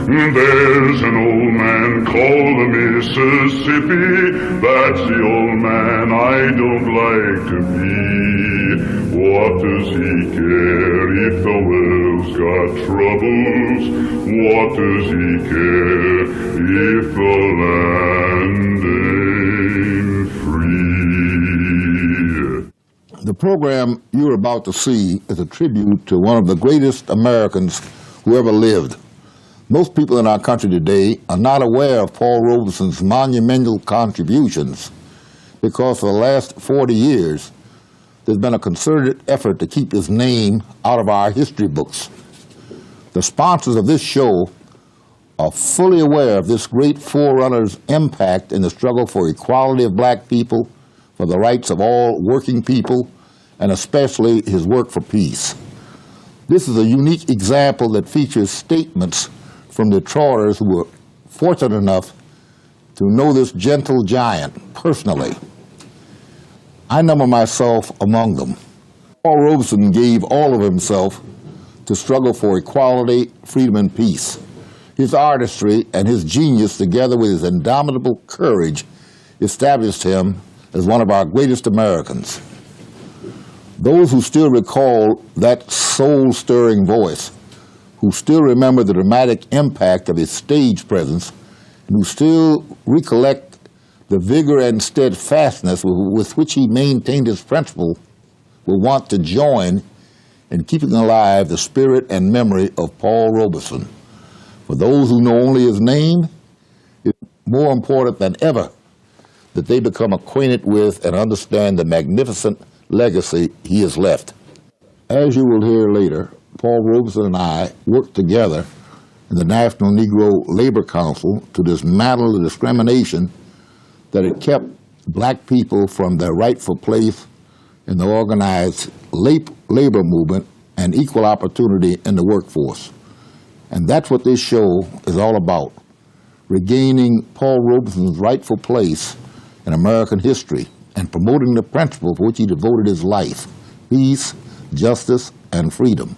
There's an old man called the Mississippi. That's the old man I don't like to be. What does he care if the world's got troubles? What does he care if the land ain't free? The program you're about to see is a tribute to one of the greatest Americans who ever lived. Most people in our country today are not aware of Paul Robeson's monumental contributions because for the last 40 years, there's been a concerted effort to keep his name out of our history books. The sponsors of this show are fully aware of this great forerunner's impact in the struggle for equality of black people, for the rights of all working people, and especially his work for peace. This is a unique example that features statements from Detroiters who were fortunate enough to know this gentle giant personally. I number myself among them. Paul Robeson gave all of himself to struggle for equality, freedom, and peace. His artistry and his genius, together with his indomitable courage, established him as one of our greatest Americans. Those who still recall that soul-stirring voice, who still remember the dramatic impact of his stage presence, and who still recollect the vigor and steadfastness with which he maintained his principle, will want to join in keeping alive the spirit and memory of Paul Robeson. For those who know only his name, it's more important than ever that they become acquainted with and understand the magnificent legacy he has left. As you will hear later, Paul Robeson and I worked together in the National Negro Labor Council to dismantle the discrimination that had kept black people from their rightful place in the organized labor movement and equal opportunity in the workforce. And that's what this show is all about, regaining Paul Robeson's rightful place in American history and promoting the principle for which he devoted his life: peace, justice, and freedom.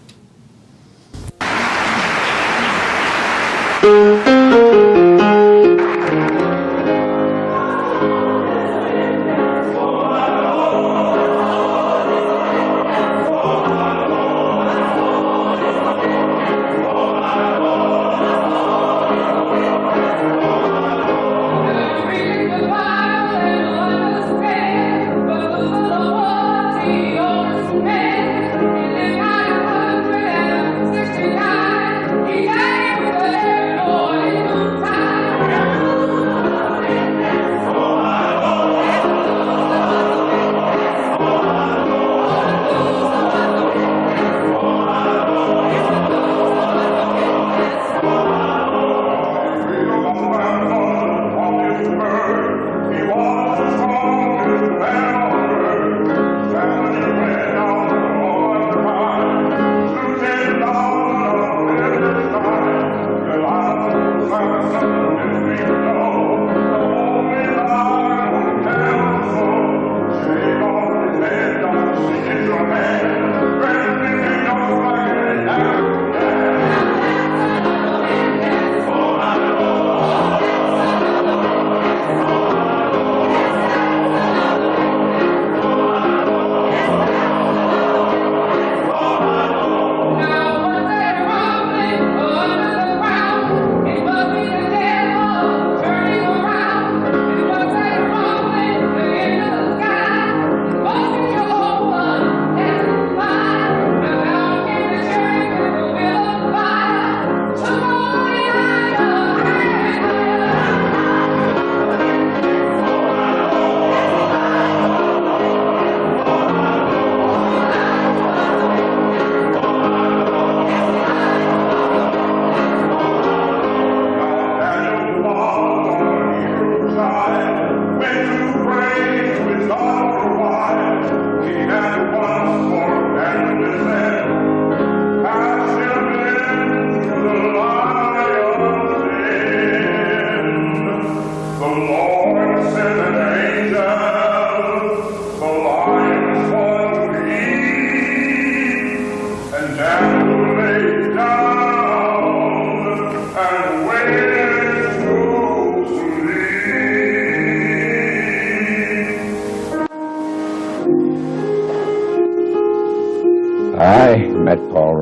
And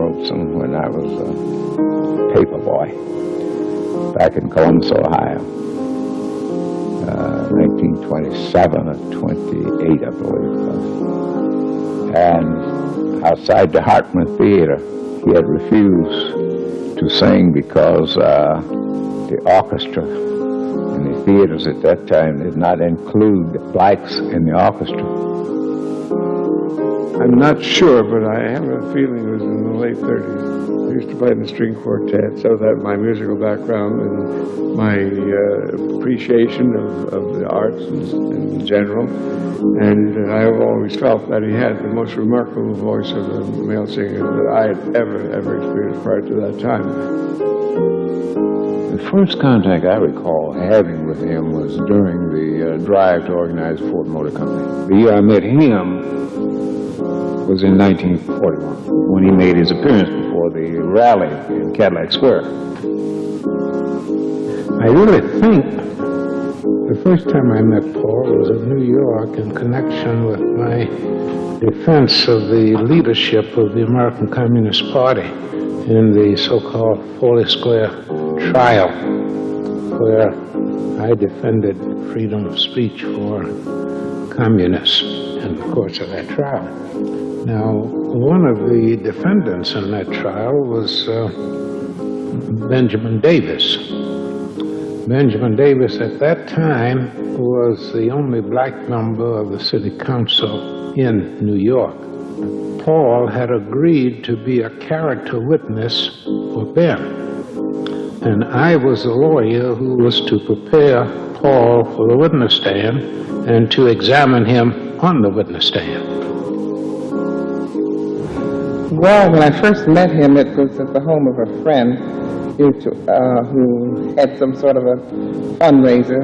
Robeson when I was a paper boy back in Columbus, Ohio. 1927 or 28, I believe it was. And outside the Hartford Theater, he had refused to sing because the orchestra in the theaters at that time did not include blacks in the orchestra. I'm not sure, but I have a feeling it was in the late 30s. I used to play in the string quartet, so that my musical background and my appreciation of the arts in general. And I have always felt that he had the most remarkable voice of a male singer that I had ever experienced prior to that time. The first contact I recall having with him was during the drive to organize Ford Motor Company. The year I met him was in 1941, when he made his appearance before the rally in Cadillac Square. I really think the first time I met Paul was in New York in connection with my defense of the leadership of the American Communist Party in the so-called Foley Square trial, where I defended freedom of speech for communists in the course of that trial. Now, one of the defendants in that trial was Benjamin Davis. Benjamin Davis at that time was the only black member of the city council in New York. Paul had agreed to be a character witness for Ben. And I was the lawyer who was to prepare Paul for the witness stand and to examine him on the witness stand. Well, when I first met him, it was at the home of a friend who had some sort of a fundraiser.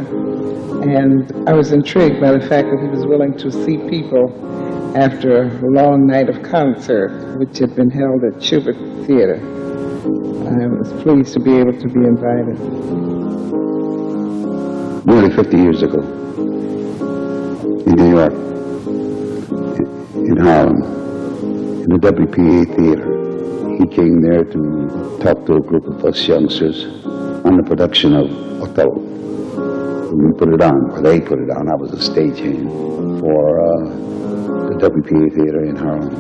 And I was intrigued by the fact that he was willing to see people after a long night of concert, which had been held at Schubert Theater. I was pleased to be able to be invited. Nearly 50 years ago, in New York, in Harlem, in the WPA Theater. He came there to talk to a group of us youngsters on the production of Othello. We put it on, or they put it on. I was a stagehand for the WPA Theater in Harlem.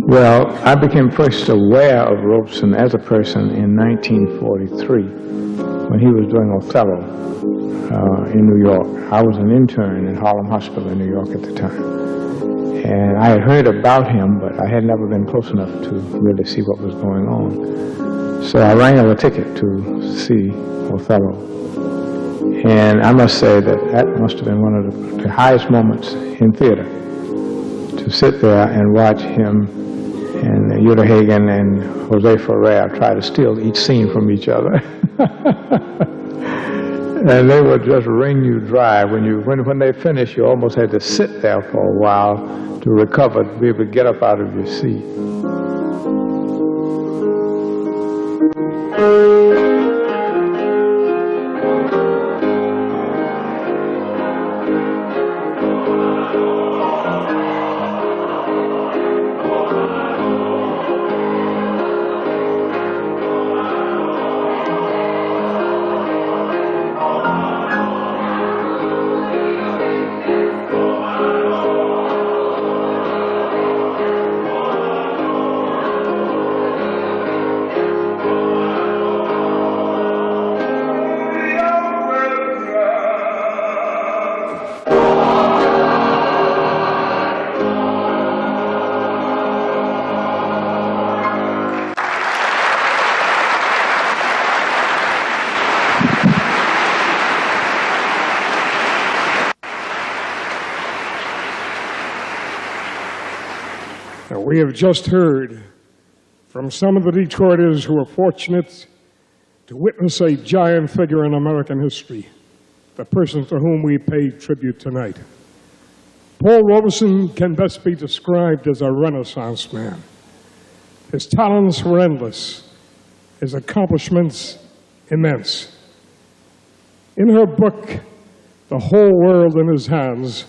Well, I became first aware of Robeson as a person in 1943 when he was doing Othello in New York. I was an intern in Harlem Hospital in New York at the time. And I had heard about him, but I had never been close enough to really see what was going on. So I rang him a ticket to see Othello. And I must say that that must have been one of the highest moments in theater, to sit there and watch him and Uta Hagen and Jose Ferrer try to steal each scene from each other. And they would just wring you dry. When they finished, you almost had to sit there for a while to recover, to be able to get up out of your seat. We have just heard from some of the Detroiters who were fortunate to witness a giant figure in American history, the person to whom we pay tribute tonight. Paul Robeson can best be described as a Renaissance man. His talents were endless, his accomplishments immense. In her book, The Whole World in His Hands,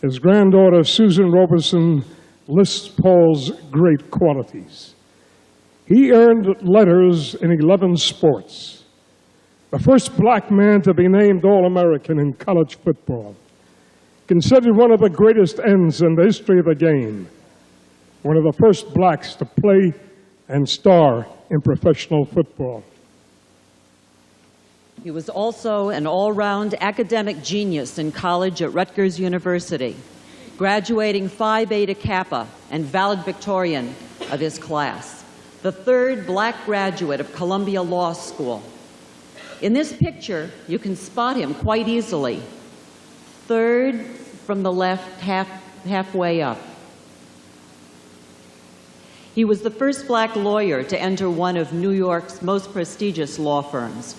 his granddaughter Susan Robeson lists Paul's great qualities. He earned letters in 11 sports, the first black man to be named All-American in college football, considered one of the greatest ends in the history of the game, one of the first blacks to play and star in professional football. He was also an all-round academic genius in college at Rutgers University, graduating Phi Beta Kappa and valedictorian of his class, the third black graduate of Columbia Law School. In this picture, you can spot him quite easily, third from the left, halfway up. He was the first black lawyer to enter one of New York's most prestigious law firms.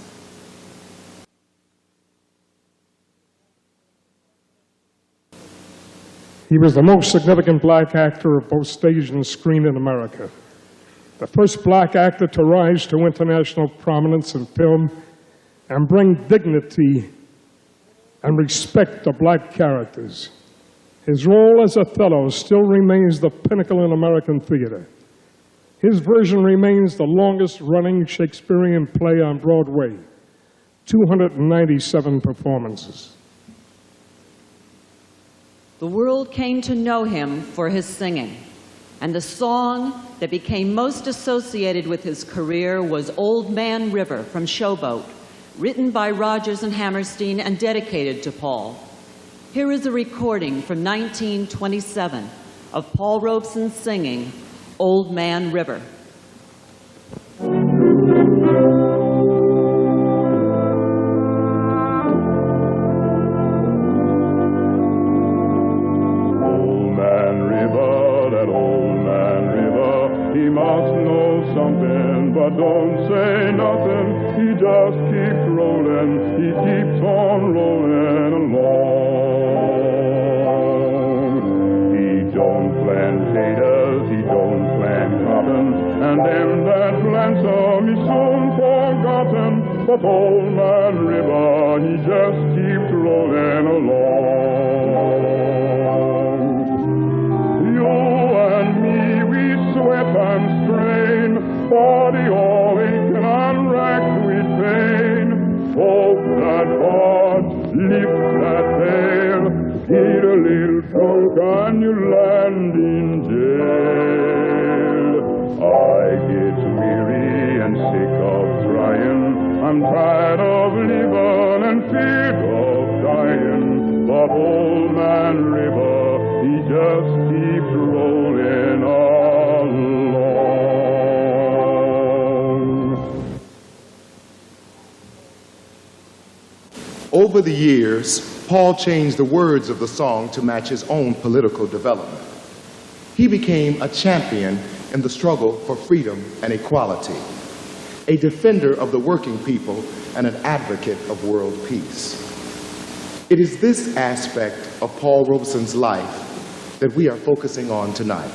He was the most significant black actor of both stage and screen in America, the first black actor to rise to international prominence in film and bring dignity and respect to black characters. His role as Othello still remains the pinnacle in American theater. His version remains the longest-running Shakespearean play on Broadway, 297 performances. The world came to know him for his singing, and the song that became most associated with his career was Old Man River from Showboat, written by Rodgers and Hammerstein and dedicated to Paul. Here is a recording from 1927 of Paul Robeson singing Old Man River. Don't say nothing, he just keeps rolling, he keeps on rolling along. He don't plant potatoes, he don't plant cotton, and them that plants them is soon forgotten. But Old Man River, he just keeps rolling along. You and me, we sweat and strain, body all aching and racked with pain. Folk that hard, lift that pail, get a little drunk and you land in jail. I get weary and sick of trying, I'm tired of living and feared of dying. But Old Man River, he just keeps rolling along. Over the years, Paul changed the words of the song to match his own political development. He became a champion in the struggle for freedom and equality, a defender of the working people, and an advocate of world peace. It is this aspect of Paul Robeson's life that we are focusing on tonight.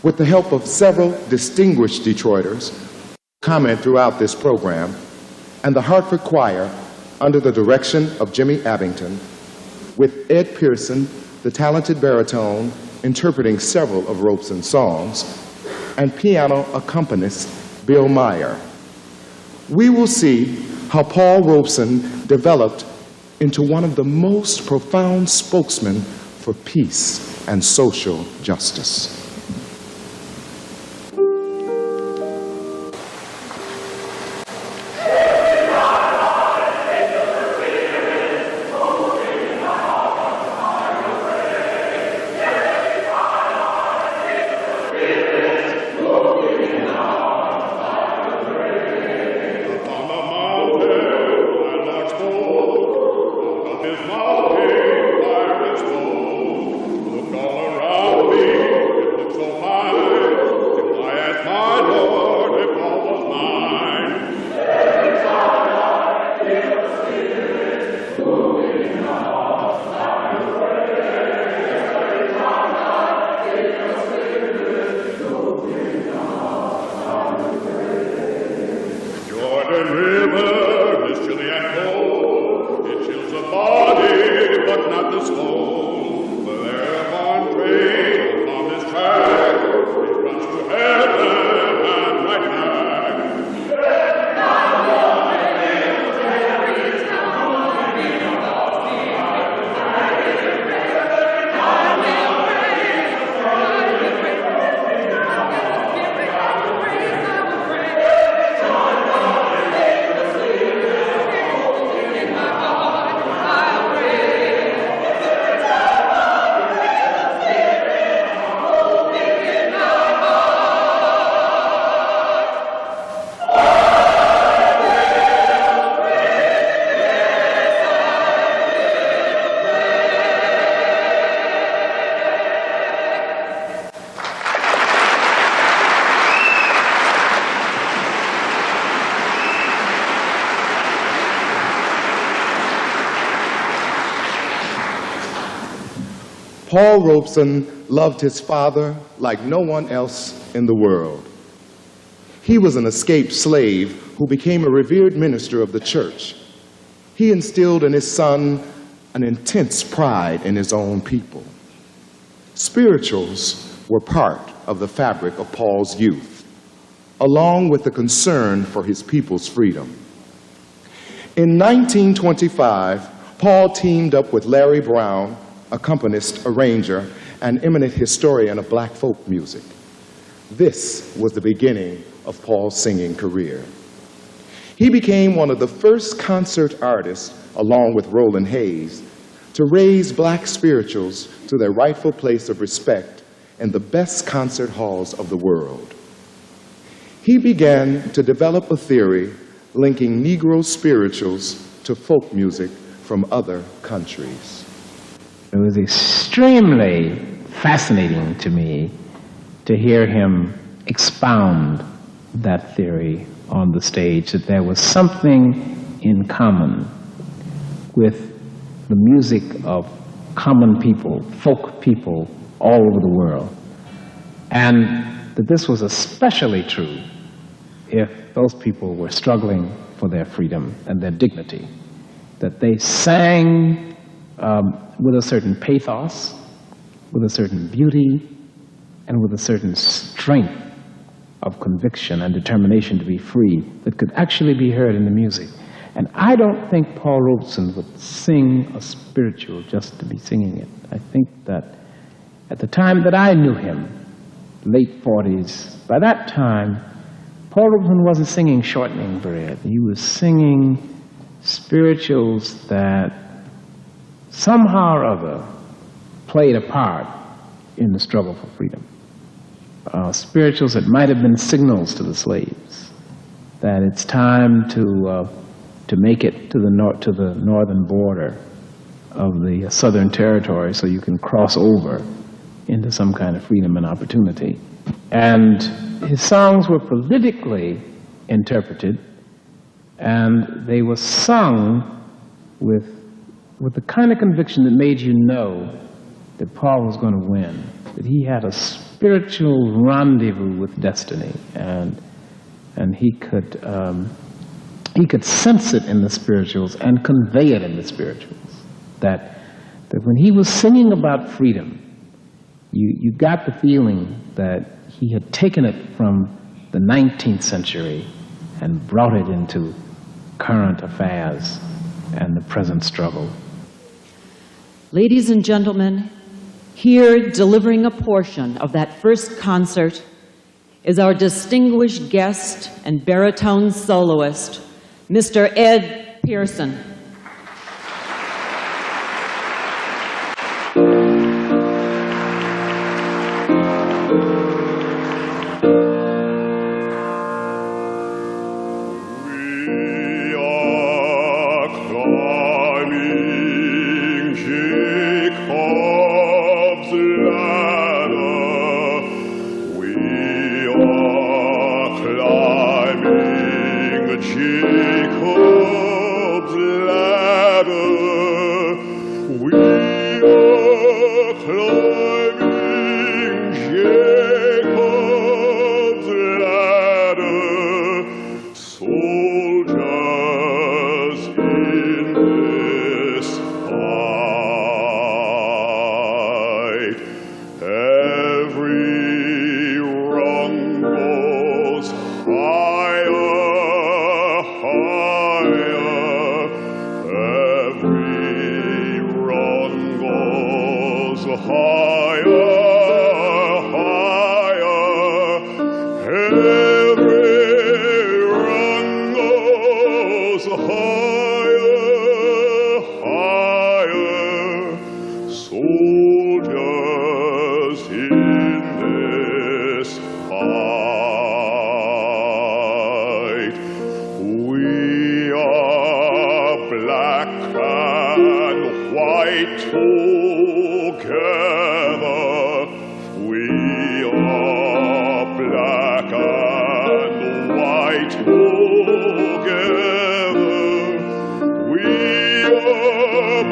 With the help of several distinguished Detroiters who comment throughout this program, and the Hartford Choir under the direction of Jimmy Abington, with Ed Pearson, the talented baritone, interpreting several of Robeson's songs, and piano accompanist Bill Meyer. We will see how Paul Robeson developed into one of the most profound spokesmen for peace and social justice. But not the soul, for there upon train upon this Paul Robeson loved his father like no one else in the world. He was an escaped slave who became a revered minister of the church. He instilled in his son an intense pride in his own people. Spirituals were part of the fabric of Paul's youth, along with the concern for his people's freedom. In 1925, Paul teamed up with Larry Brown, accompanist, arranger, and eminent historian of black folk music. This was the beginning of Paul's singing career. He became one of the first concert artists, along with Roland Hayes, to raise black spirituals to their rightful place of respect in the best concert halls of the world. He began to develop a theory linking Negro spirituals to folk music from other countries. It was extremely fascinating to me to hear him expound that theory on the stage, that there was something in common with the music of common people, folk people all over the world, and that this was especially true if those people were struggling for their freedom and their dignity, that they sang with a certain pathos, with a certain beauty, and with a certain strength of conviction and determination to be free that could actually be heard in the music. And I don't think Paul Robeson would sing a spiritual just to be singing it. I think that at the time that I knew him, late 40s, by that time, Paul Robeson wasn't singing Shortening Bread. He was singing spirituals that somehow or other played a part in the struggle for freedom. Spirituals that might have been signals to the slaves that it's time to make it to the northern border of the Southern Territory so you can cross over into some kind of freedom and opportunity. And his songs were politically interpreted, and they were sung with the kind of conviction that made you know that Paul was going to win, that he had a spiritual rendezvous with destiny, and he could sense it in the spirituals and convey it in the spirituals. That when he was singing about freedom, you got the feeling that he had taken it from the 19th century and brought it into current affairs and the present struggle. Ladies and gentlemen, here delivering a portion of that first concert is our distinguished guest and baritone soloist, Mr. Ed Pearson.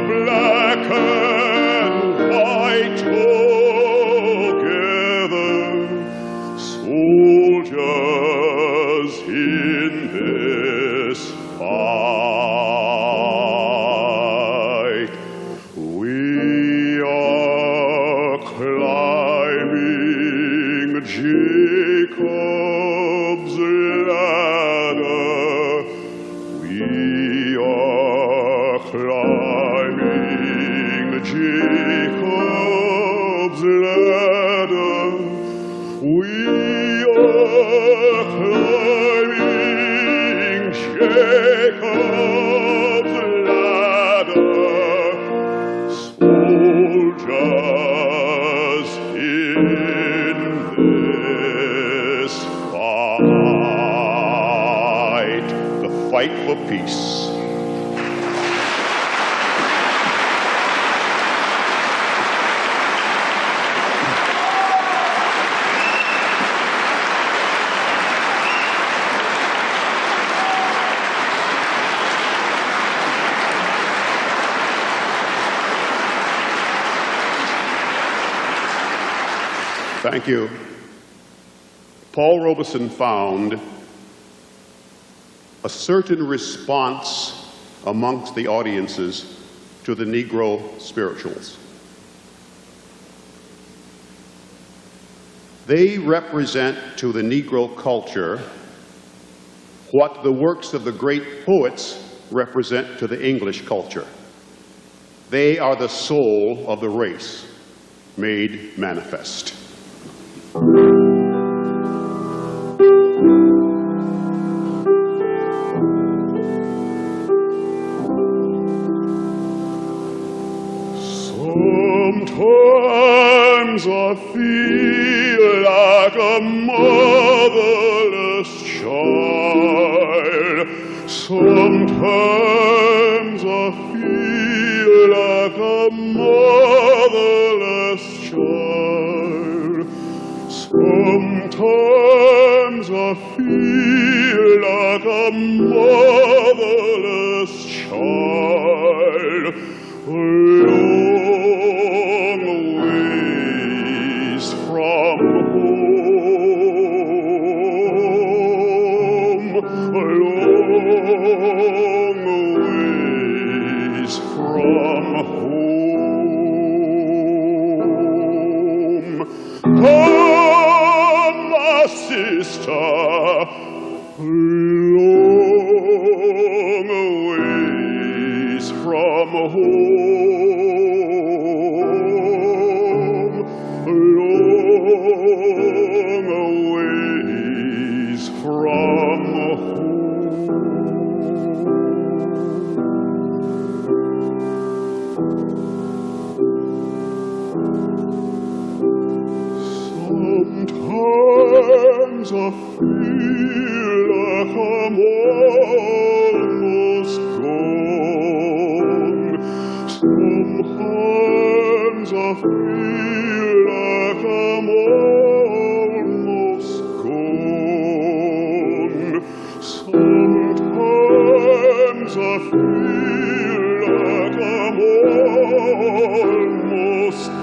Black and white. soldiers in this fight. We are climbing Jacob's ladder. We are climbing Jacob's ladder. We are climbing Jacob's ladder. Soldiers in this fight. The fight for peace. Thank you. Paul Robeson found a certain response amongst the audiences to the Negro spirituals. They represent to the Negro culture what the works of the great poets represent to the English culture. They are the soul of the race made manifest. Sometimes I feel like a motherless child. Sometimes I feel like a motherless child. Sometimes I feel like a motherless child. Long ways from home, long ways from home. Come, my sister, long ways from home. Sometimes I feel like I'm almost gone. Sometimes I feel like I'm almost gone. Sometimes I feel like I'm almost gone.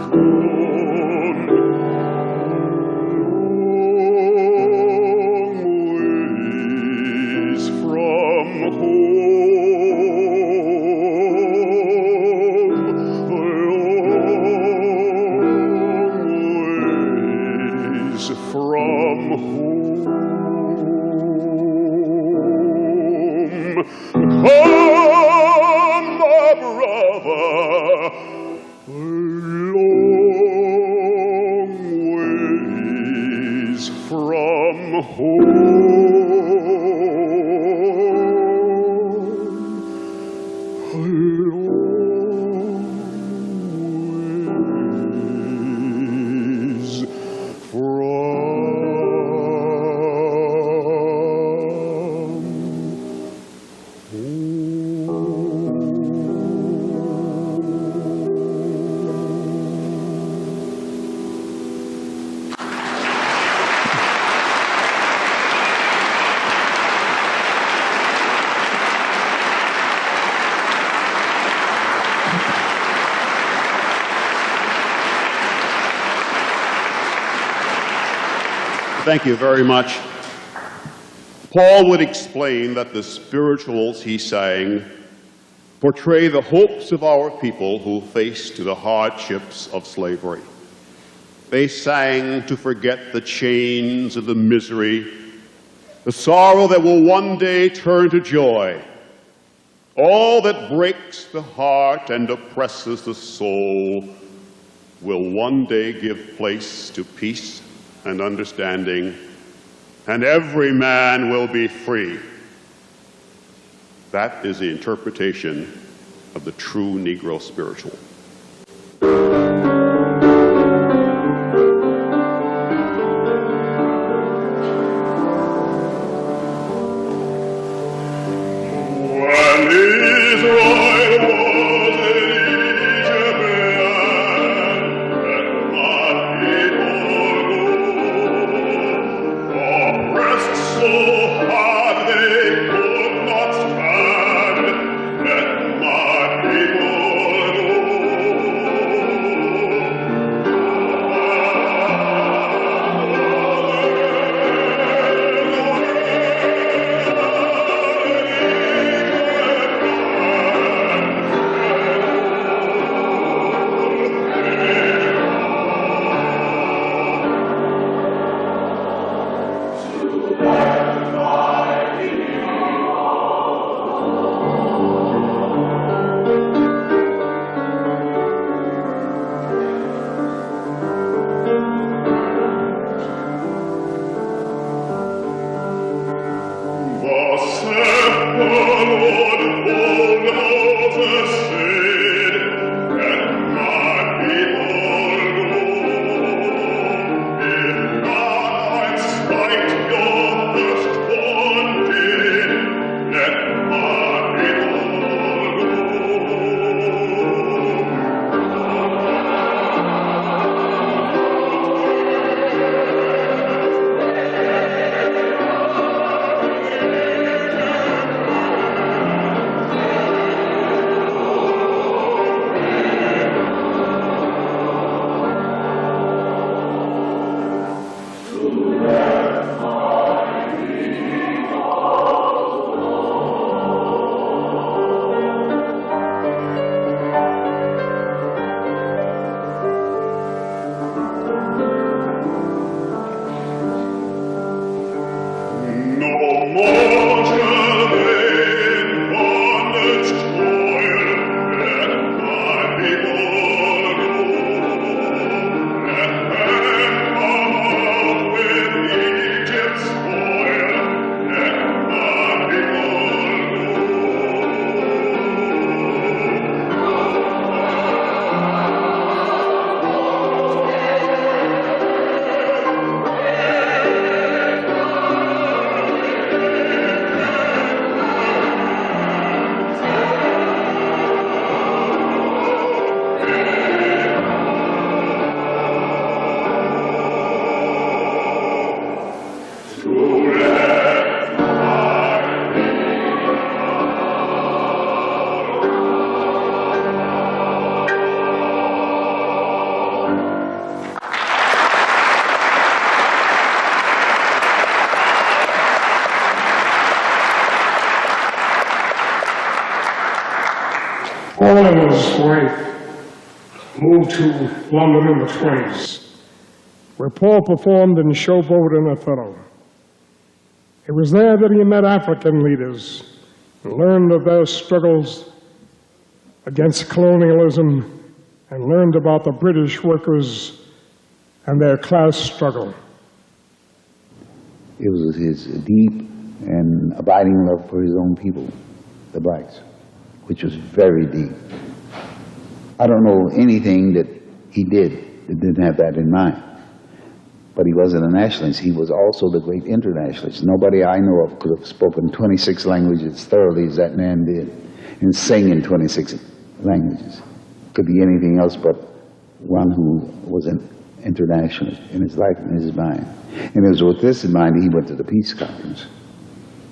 Thank you very much. Paul would explain that the spirituals he sang portray the hopes of our people who faced the hardships of slavery. They sang to forget the chains of the misery, the sorrow that will one day turn to joy. All that breaks the heart and oppresses the soul will one day give place to peace and understanding, and every man will be free. That is the interpretation of the true Negro spiritual. Paul and his wife moved to London in the 20s, where Paul performed in Showboat and Othello. It was there that he met African leaders and learned of their struggles against colonialism and learned about the British workers and their class struggle. It was his deep and abiding love for his own people, the blacks, which was very deep. I don't know anything that he did that didn't have that in mind. But he wasn't a nationalist. He was also the great internationalist. Nobody I know of could have spoken 26 languages thoroughly as that man did, and sing in 26 languages. Could be anything else but one who was an internationalist in his life and his mind. And it was with this in mind he went to the peace conference,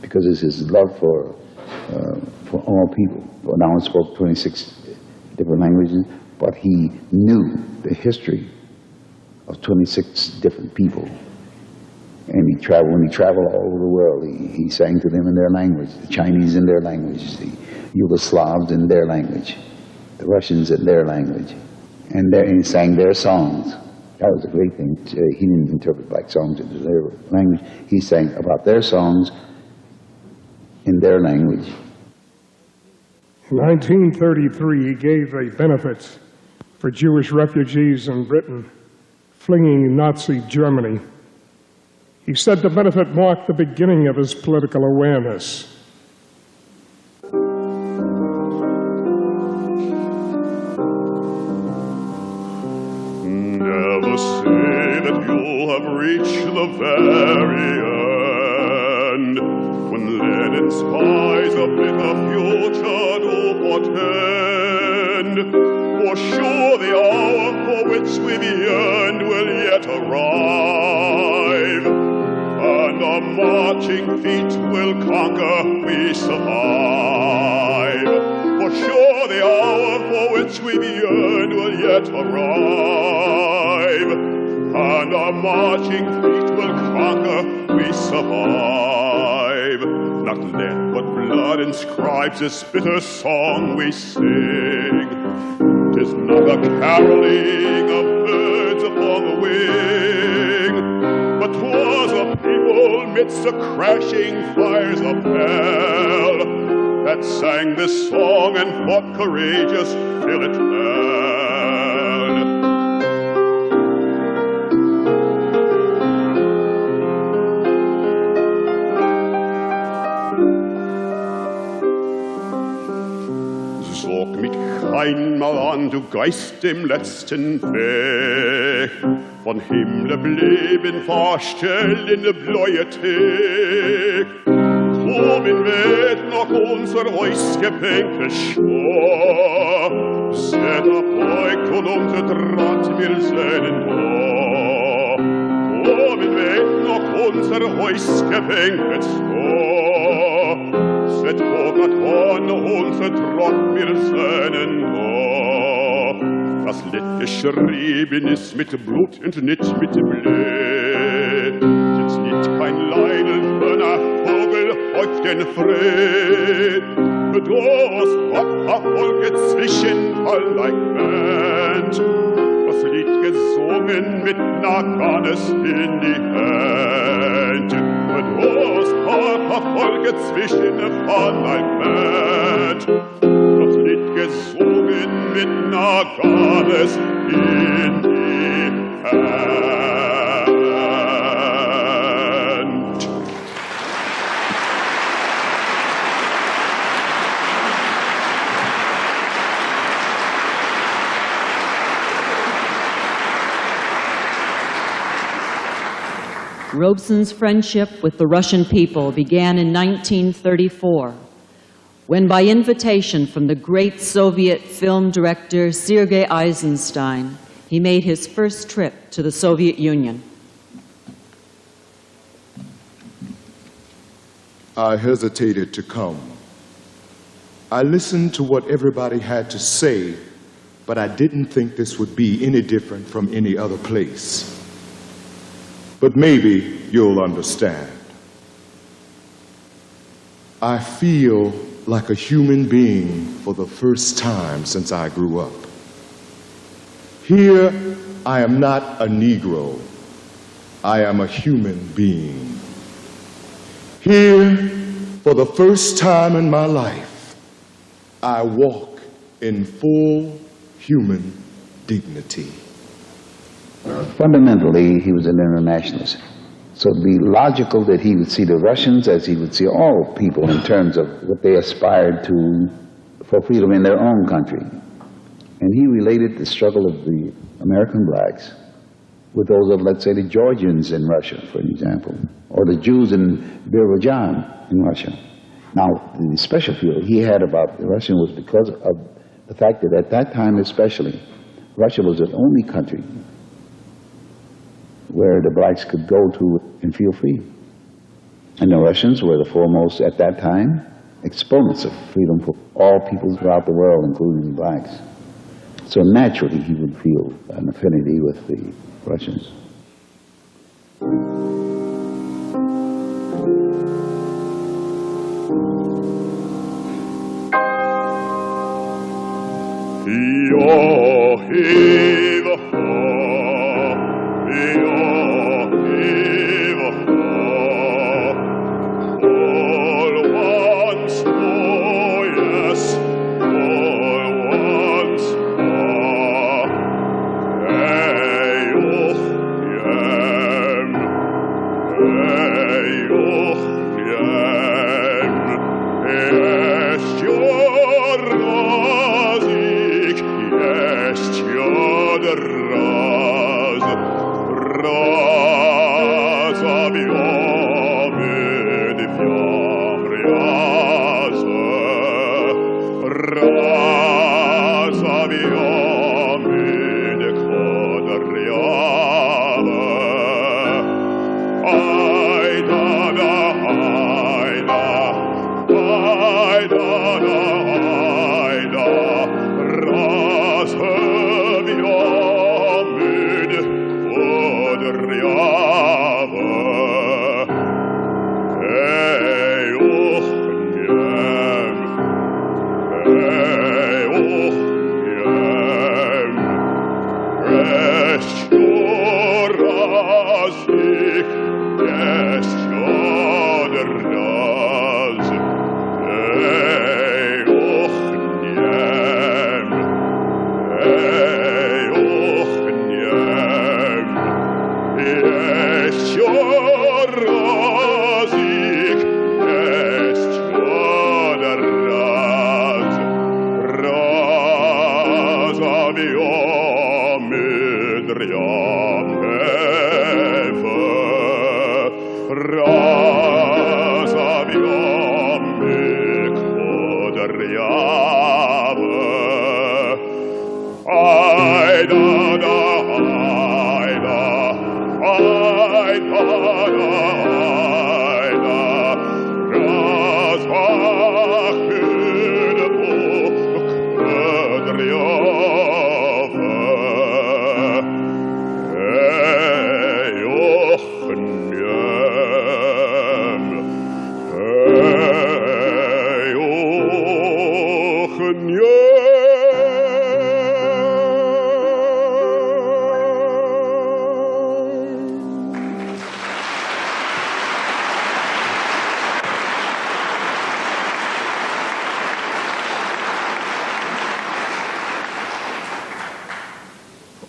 because it's his love for all people. Well, now he spoke 26 different languages, but he knew the history of 26 different people. And when he traveled all over the world, he sang to them in their language, the Chinese in their language, the Yugoslavs in their language, the Russians in their language. And he sang their songs. That was a great thing. He didn't interpret black songs into their language. He sang about their songs in their language. In 1933, he gave a benefit for Jewish refugees in Britain, fleeing Nazi Germany. He said the benefit marked the beginning of his political awareness. Never say that you'll have reached the very end, when leaden spies a bitter future do portend. For sure the hour for which we yearned will yet arrive, and our marching feet will conquer, we survive. For sure the hour for which we yearned will yet arrive, and our marching feet will conquer, we survive. Not lead but blood inscribes this bitter song we sing. 'Tis not a caroling of birds upon the wing, but 'twas a people midst the crashing fires of hell that sang this song and fought courageous till it fell. Zog Nit Keynmol an, du Geist im letzten Weg, von Himmel blieben verstellende bläue Teg. Wohin weht noch unser Reusgepänkes Schor? Seht erbeugt und untertrat wir seinen Tor. Wohin weht noch unser Reusgepänkes Schor? Seht hogat Horn und untertrat wir seinen Tor. Das Lied geschrieben ist mit Blut und nicht mit Blut. Jetzt nicht kein Leinenförner, auf den Fried, du hast Volke zwischen allerlei Band, das Lied gesungen mit Naganes in die Hand. Du hast Volke zwischen allerlei Band, das Lied gesungen mit Naganes in die Hand. Robeson's friendship with the Russian people began in 1934, when by invitation from the great Soviet film director Sergei Eisenstein, he made his first trip to the Soviet Union. I hesitated to come. I listened to what everybody had to say, but I didn't think this would be any different from any other place. But maybe you'll understand. I feel like a human being for the first time since I grew up. Here, I am not a Negro. I am a human being. Here, for the first time in my life, I walk in full human dignity. Fundamentally, he was an internationalist. So it'd be logical that he would see the Russians as he would see all people in terms of what they aspired to for freedom in their own country. And he related the struggle of the American blacks with those of, let's say, the Georgians in Russia, for example, or the Jews in Azerbaijan in Russia. Now, the special feel he had about the Russian was because of the fact that at that time especially, Russia was the only country where the blacks could go to and feel free. And the Russians were the foremost, at that time, exponents of freedom for all people throughout the world, including the blacks. So naturally, he would feel an affinity with the Russians.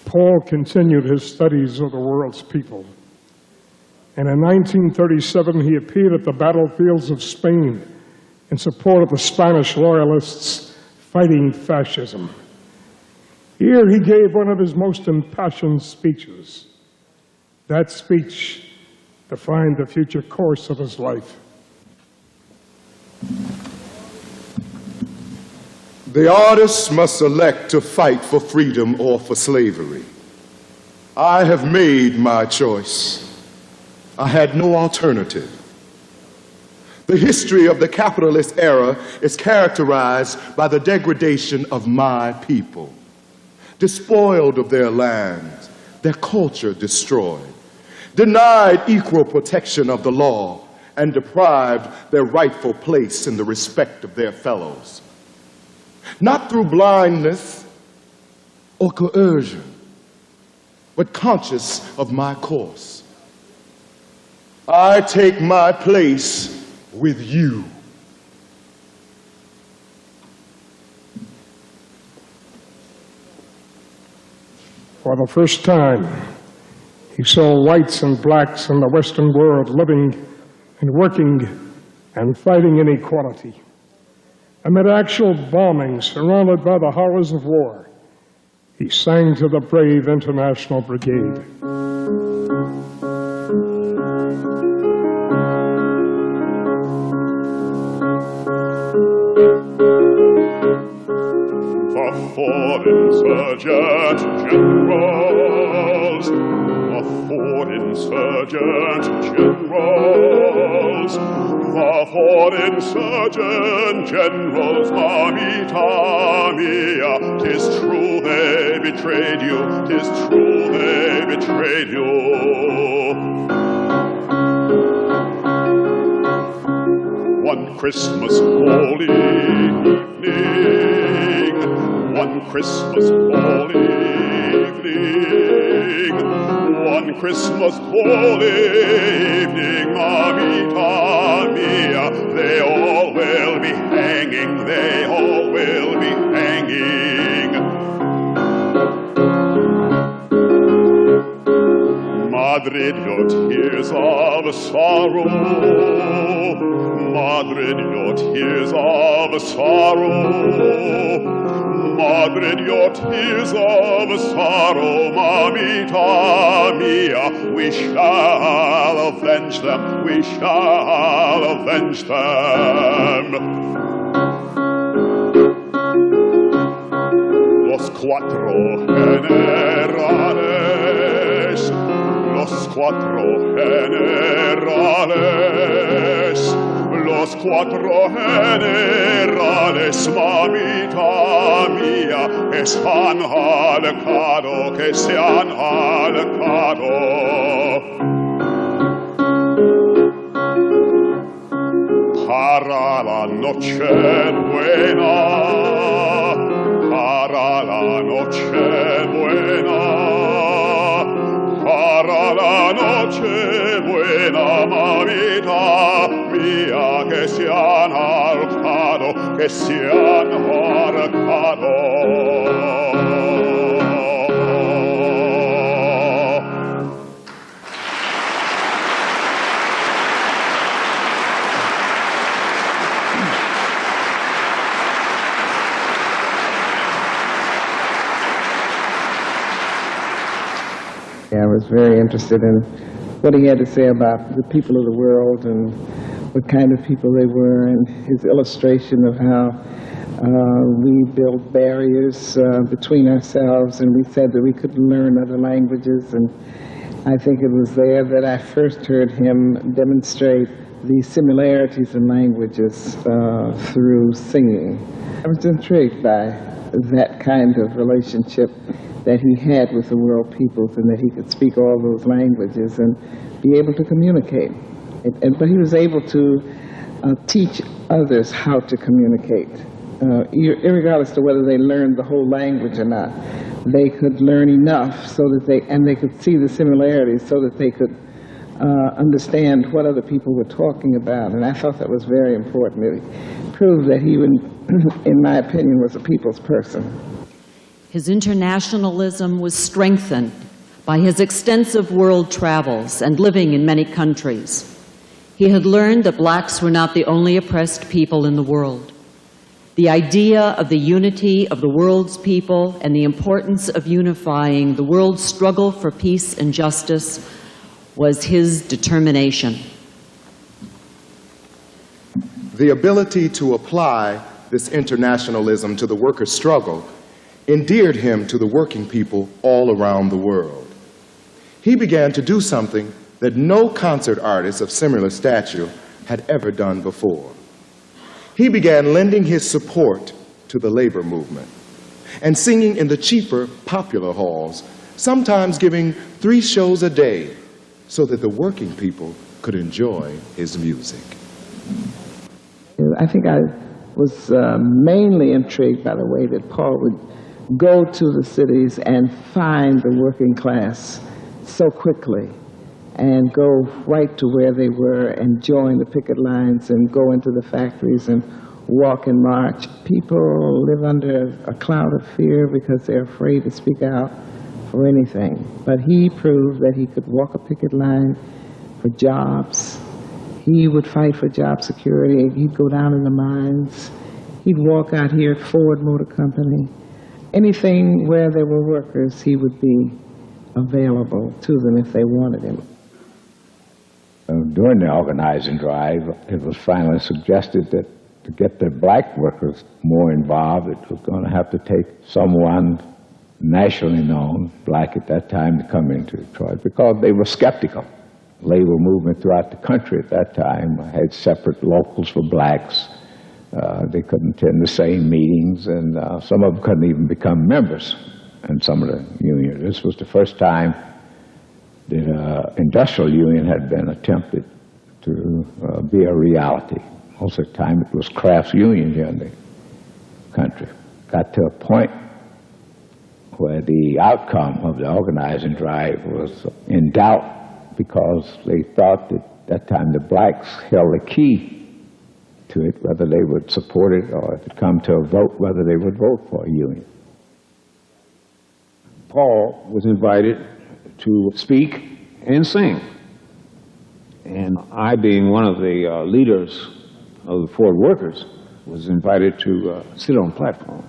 Paul continued his studies of the world's people. And in 1937, he appeared at the battlefields of Spain in support of the Spanish loyalists fighting fascism. Here he gave one of his most impassioned speeches. That speech defined the future course of his life. The artist must elect to fight for freedom or for slavery. I have made my choice. I had no alternative. The history of the capitalist era is characterized by the degradation of my people, despoiled of their lands, their culture destroyed, denied equal protection of the law, and deprived their rightful place in the respect of their fellows. Not through blindness or coercion, but conscious of my course. I take my place with you. For the first time, he saw whites and blacks in the Western world living and working and fighting inequality. Amid actual bombings, surrounded by the horrors of war, he sang to the brave International Brigade. The four insurgent generals, the four insurgent generals, the four insurgent generals, Mia, 'tis true they betrayed you, 'tis true they betrayed you. One Christmas holy evening, one Christmas holy evening, one Christmas holy evening, Mamita Mia, they all will be hanging, they all will be hanging. Madrid, your tears of sorrow, Madrid, your tears of sorrow, Madrid, your tears of sorrow, mamita mia, we shall avenge them, we shall avenge them. Los cuatro generales, los cuatro generales, los cuatro generales, mamita mía, que se han alejado, que se han alejado. Para la noche buena, para la noche buena, para la noche buena, mamita mía, que se han ahorcado, que se han ahorcado. I was very interested in what he had to say about the people of the world and what kind of people they were, and his illustration of how we built barriers between ourselves, and we said that we couldn't learn other languages. And I think it was there that I first heard him demonstrate the similarities in languages through singing. I was intrigued by that kind of relationship that he had with the world peoples, and that he could speak all those languages and be able to communicate. But he was able to teach others how to communicate, irregardless of whether they learned the whole language or not. They could learn enough so that they could see the similarities, so that they could understand what other people were talking about. And I thought that was very important. It proved that he, in my opinion, was a people's person. His internationalism was strengthened by his extensive world travels and living in many countries. He had learned that blacks were not the only oppressed people in the world. The idea of the unity of the world's people and the importance of unifying the world's struggle for peace and justice was his determination. The ability to apply this internationalism to the workers' struggle endeared him to the working people all around the world. He began to do something that no concert artist of similar stature had ever done before. He began lending his support to the labor movement and singing in the cheaper popular halls, sometimes giving 3 shows a day so that the working people could enjoy his music. I think I was mainly intrigued by the way that Paul would go to the cities and find the working class so quickly and go right to where they were and join the picket lines and go into the factories and walk and march. People live under a cloud of fear because they're afraid to speak out for anything. But he proved that he could walk a picket line for jobs. He would fight for job security. He'd go down in the mines. He'd walk out here at Ford Motor Company. Anything where there were workers, he would be available to them if they wanted him. During the organizing drive, it was finally suggested that to get the black workers more involved, it was going to have to take someone nationally known, black at that time, to come into Detroit because they were skeptical. Labor movement throughout the country at that time had separate locals for blacks. They couldn't attend the same meetings, and some of them couldn't even become members in some of the unions. This was the first time that industrial union had been attempted to be a reality. Most of the time it was crafts union here in the country. Got to a point where the outcome of the organizing drive was in doubt because they thought that at that time the blacks held the key to it, whether they would support it or if it come to a vote, whether they would vote for a union. Paul was invited to speak and sing. And I, being one of the leaders of the Ford workers, was invited to sit on the platform.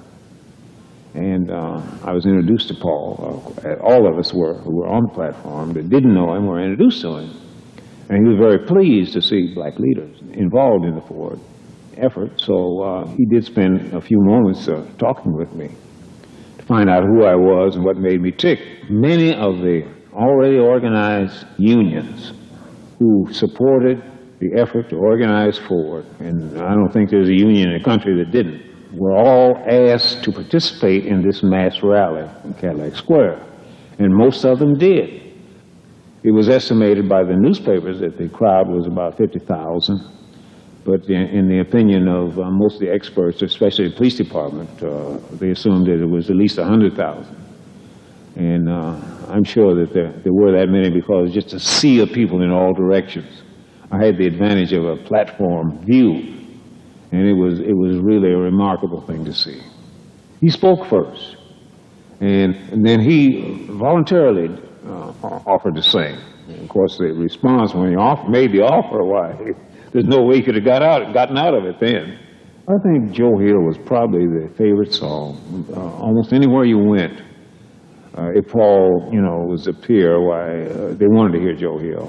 And I was introduced to Paul. All of us who were on the platform that didn't know him were introduced to him. And he was very pleased to see black leaders involved in the forward effort. So he did spend a few moments talking with me to find out who I was and what made me tick. Many of the already organized unions who supported the effort to organize forward, and I don't think there's a union in the country that didn't, were all asked to participate in this mass rally in Cadillac Square, and most of them did. It was estimated by the newspapers that the crowd was about 50,000, but in the opinion of most of the experts, especially the police department, they assumed that it was at least 100,000. And I'm sure that there were that many because just a sea of people in all directions. I had the advantage of a platform view, and it was really a remarkable thing to see. He spoke first, and then he voluntarily offered to sing. And of course, the response when he made the offer, why, there's no way he could have gotten out of it then. I think Joe Hill was probably the favorite song. Almost anywhere you went, if Paul, was a peer, why, they wanted to hear Joe Hill.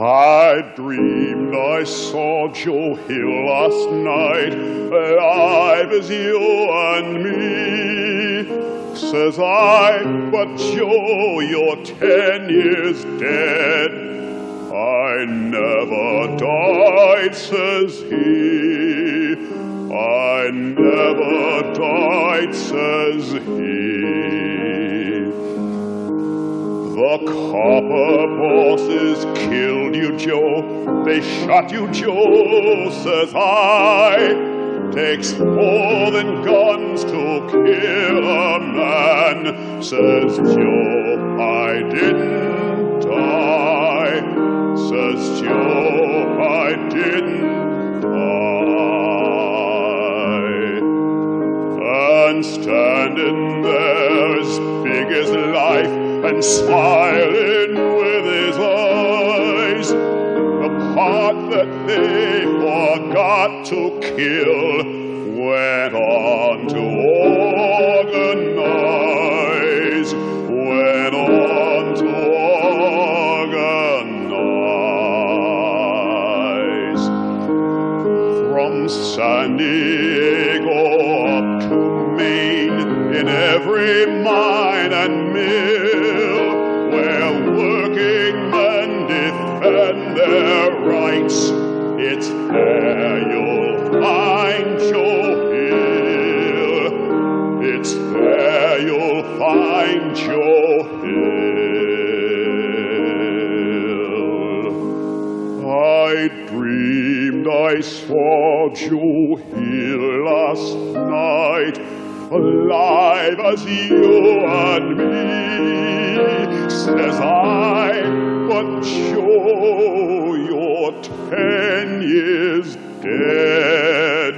I dreamed I saw Joe Hill last night, alive as you and me. Says I, but Joe, you're 10 years dead. I never died, says he. I never died, says he. The copper bosses killed you, Joe. They shot you, Joe, says I. Takes more than guns to kill a man, says Joe. I didn't die, says Joe. I didn't die. And standing there as big as life, and smiling with his eyes, the part that they forgot to kill went on to organize, went on to organize. From San Diego up to Maine, in every mine and mill, where working men defend their rights, it's there you'll find Joe Hill. It's there you'll find Joe Hill. I dreamed I saw Joe Hill last night, alive as you and me. Says I, but Joe, you're 10 years dead.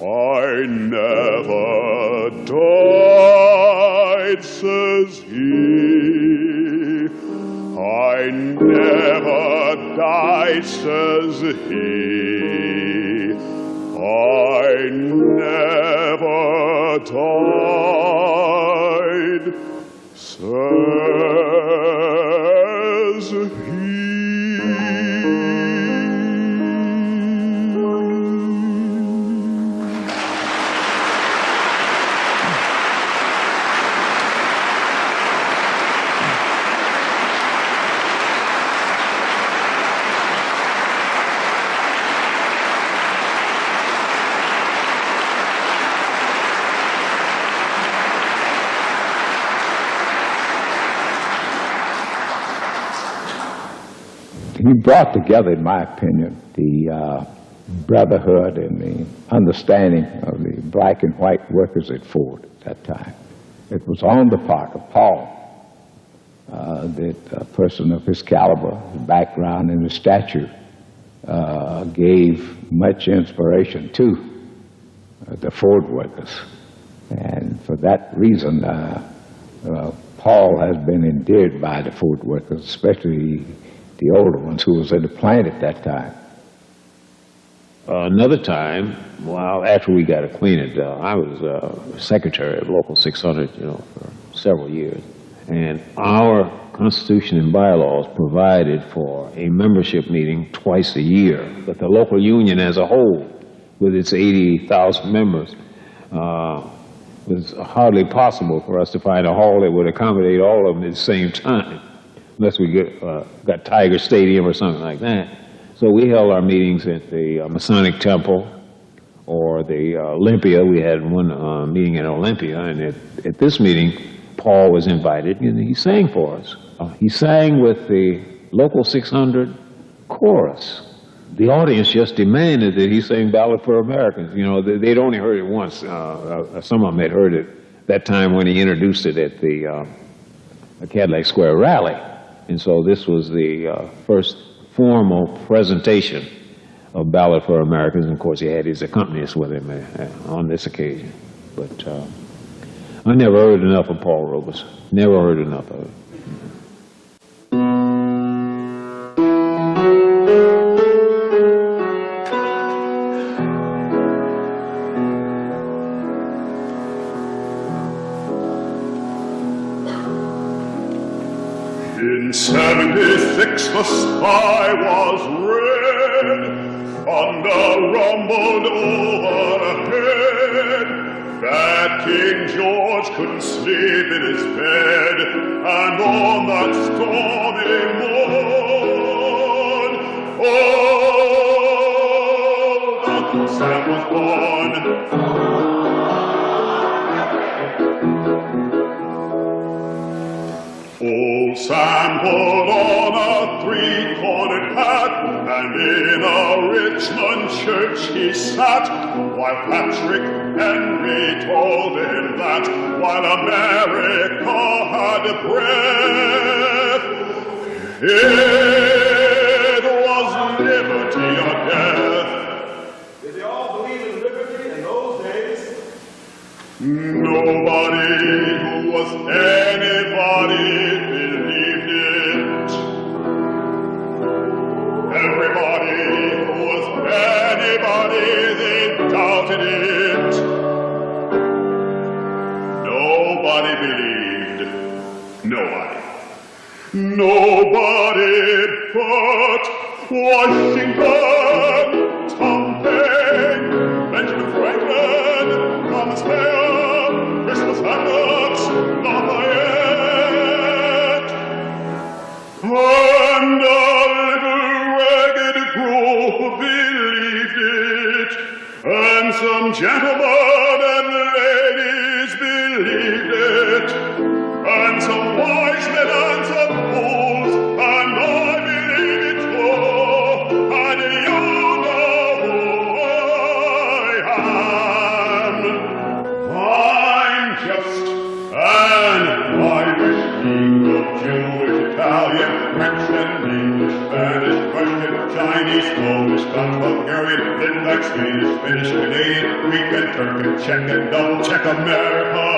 I never died, says he. I never died, says he. I never died, says he. He brought together, in my opinion, the brotherhood and the understanding of the black and white workers at Ford at that time. It was on the part of Paul that a person of his caliber, his background, and his stature gave much inspiration to the Ford workers. And for that reason, Paul has been endeared by the Fort workers, especially the older ones who was at the plant at that time. Another time, well, after we got acquainted, I was secretary of Local 600, for several years. And our Constitution and bylaws provided for a membership meeting twice a year. But the local union as a whole, with its 80,000 members, was hardly possible for us to find a hall that would accommodate all of them at the same time, unless we got Tiger Stadium or something like that. So we held our meetings at the Masonic Temple or the Olympia. We had one meeting at Olympia, and at this meeting, Paul was invited, and he sang for us. He sang with the Local 600 chorus. The audience just demanded that he sang Ballad for Americans. They'd only heard it once. Some of them had heard it that time when he introduced it at the Cadillac Square rally. And so this was the first formal presentation of Ballad for Americans. And of course, he had his accompanist with him on this occasion. But I never heard enough of Paul Robeson. Never heard enough of it. In 76 the sky was red, thunder rumbled overhead, that King George couldn't sleep in his bed, and on that stormy morn, oh, Uncle Sam was born. Old Sam pulled on a three-cornered hat, and in a Richmond church he sat, while Patrick Henry told him that while America had breath, it was liberty or death. Did they all believe in liberty in those days? Nobody who was anybody believed it. Everybody who was anybody, they doubted it. Nobody believed. Nobody. Nobody but Washington, Tom Paine, Benjamin Franklin, Thomas Meyer, Christmas Hamlet, Lafayette, and a little ragged group believed it, and some gentlemen and ladies believed it, and some wise men and some fools, and I believe it too, and you know who I am. I'm just an Irish Negro, Jewish, Italian, French and English, Spanish, Russian, Chinese, Polish, Dutch, Bulgarian, Lindax, Swedish, Finnish, Canadian, Greek and Turk and Czech and double Czech American.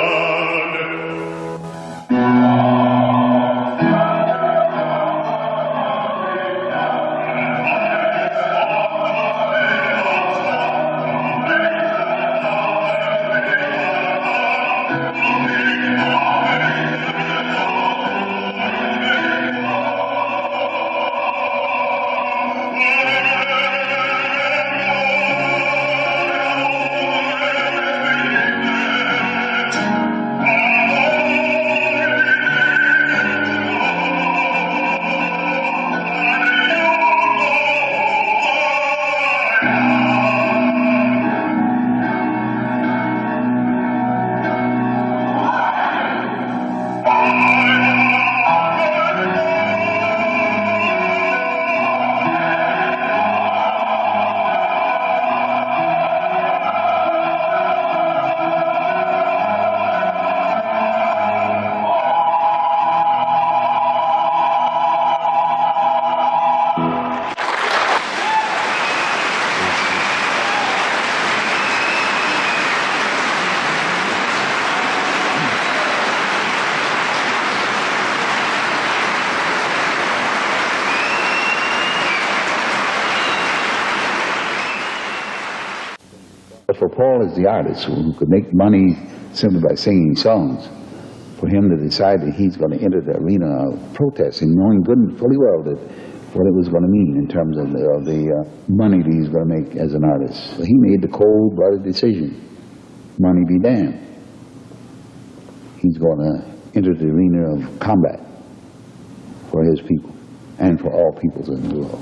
Paul is the artist who could make money simply by singing songs. For him to decide that he's going to enter the arena of protesting, knowing good and fully well that what it was going to mean in terms of the money that he's going to make as an artist. So he made the cold-blooded decision, money be damned. He's going to enter the arena of combat for his people and for all peoples in the world.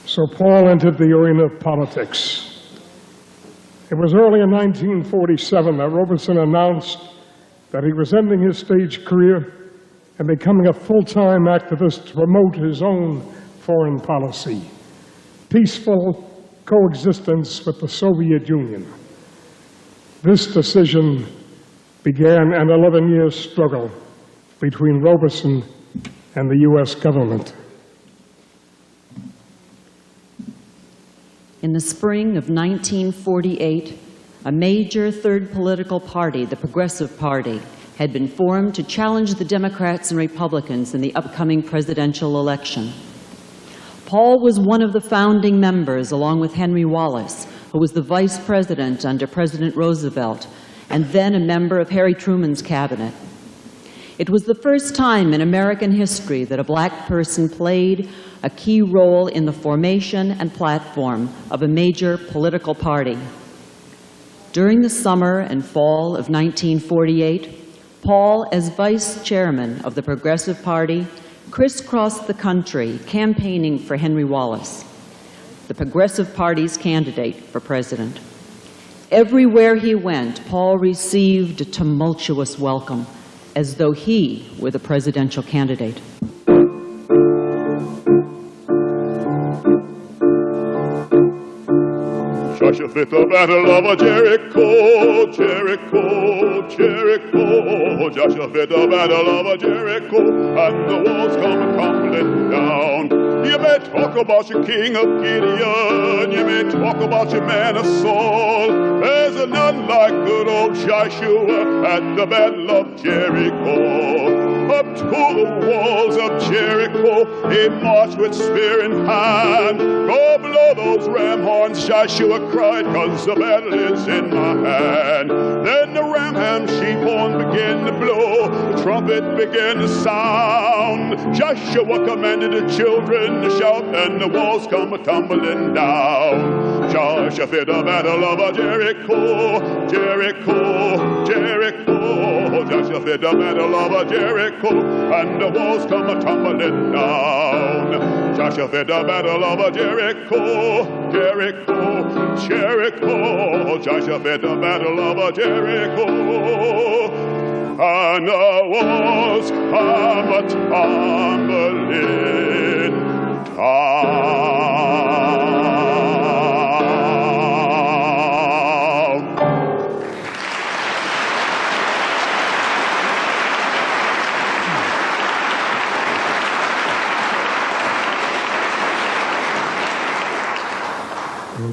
So Paul entered the arena of politics. It was early in 1947 that Robeson announced that he was ending his stage career and becoming a full-time activist to promote his own foreign policy, peaceful coexistence with the Soviet Union. This decision began an 11-year struggle between Robeson and the U.S. government. In the spring of 1948, a major third political party, the Progressive Party, had been formed to challenge the Democrats and Republicans in the upcoming presidential election. Paul was one of the founding members, along with Henry Wallace, who was the vice president under President Roosevelt, and then a member of Harry Truman's cabinet. It was the first time in American history that a black person played a key role in the formation and platform of a major political party. During the summer and fall of 1948, Paul, as vice chairman of the Progressive Party, crisscrossed the country campaigning for Henry Wallace, the Progressive Party's candidate for president. Everywhere he went, Paul received a tumultuous welcome, as though he were the presidential candidate. Joshua fit the battle of Jericho, Jericho, Jericho. Joshua fit the battle of Jericho, and the walls come tumbling down. You may talk about your king of Gilead, you may talk about your man of Saul. There's none like good old Joshua at the battle of Jericho. Up to the walls of Jericho, he marched with spear in hand. Go blow those ram horns, Joshua cried, 'cause the battle is in my hand. Then the ram ham sheep horn began to blow, the trumpet began to sound. Joshua commanded the children to shout, and the walls come tumbling down. Joshua fit the battle of Jericho, Jericho, Jericho. Joshua fit the battle of Jericho, and the walls come tumbling down. Joshua fit the battle of Jericho, Jericho, Jericho. Joshua fit the battle of Jericho, and the walls come tumbling down.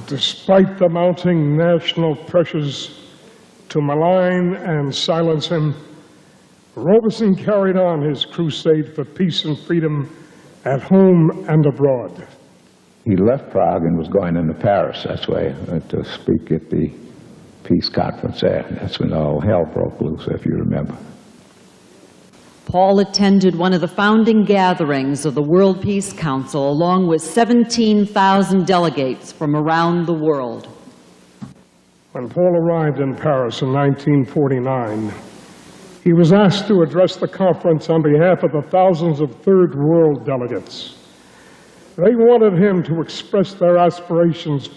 Despite the mounting national pressures to malign and silence him, Robeson carried on his crusade for peace and freedom at home and abroad. He left Prague and was going into Paris, that's why, to speak at the peace conference there. That's when all hell broke loose, if you remember. Paul attended one of the founding gatherings of the World Peace Council along with 17,000 delegates from around the world. When Paul arrived in Paris in 1949, he was asked to address the conference on behalf of the thousands of Third World delegates. They wanted him to express their aspirations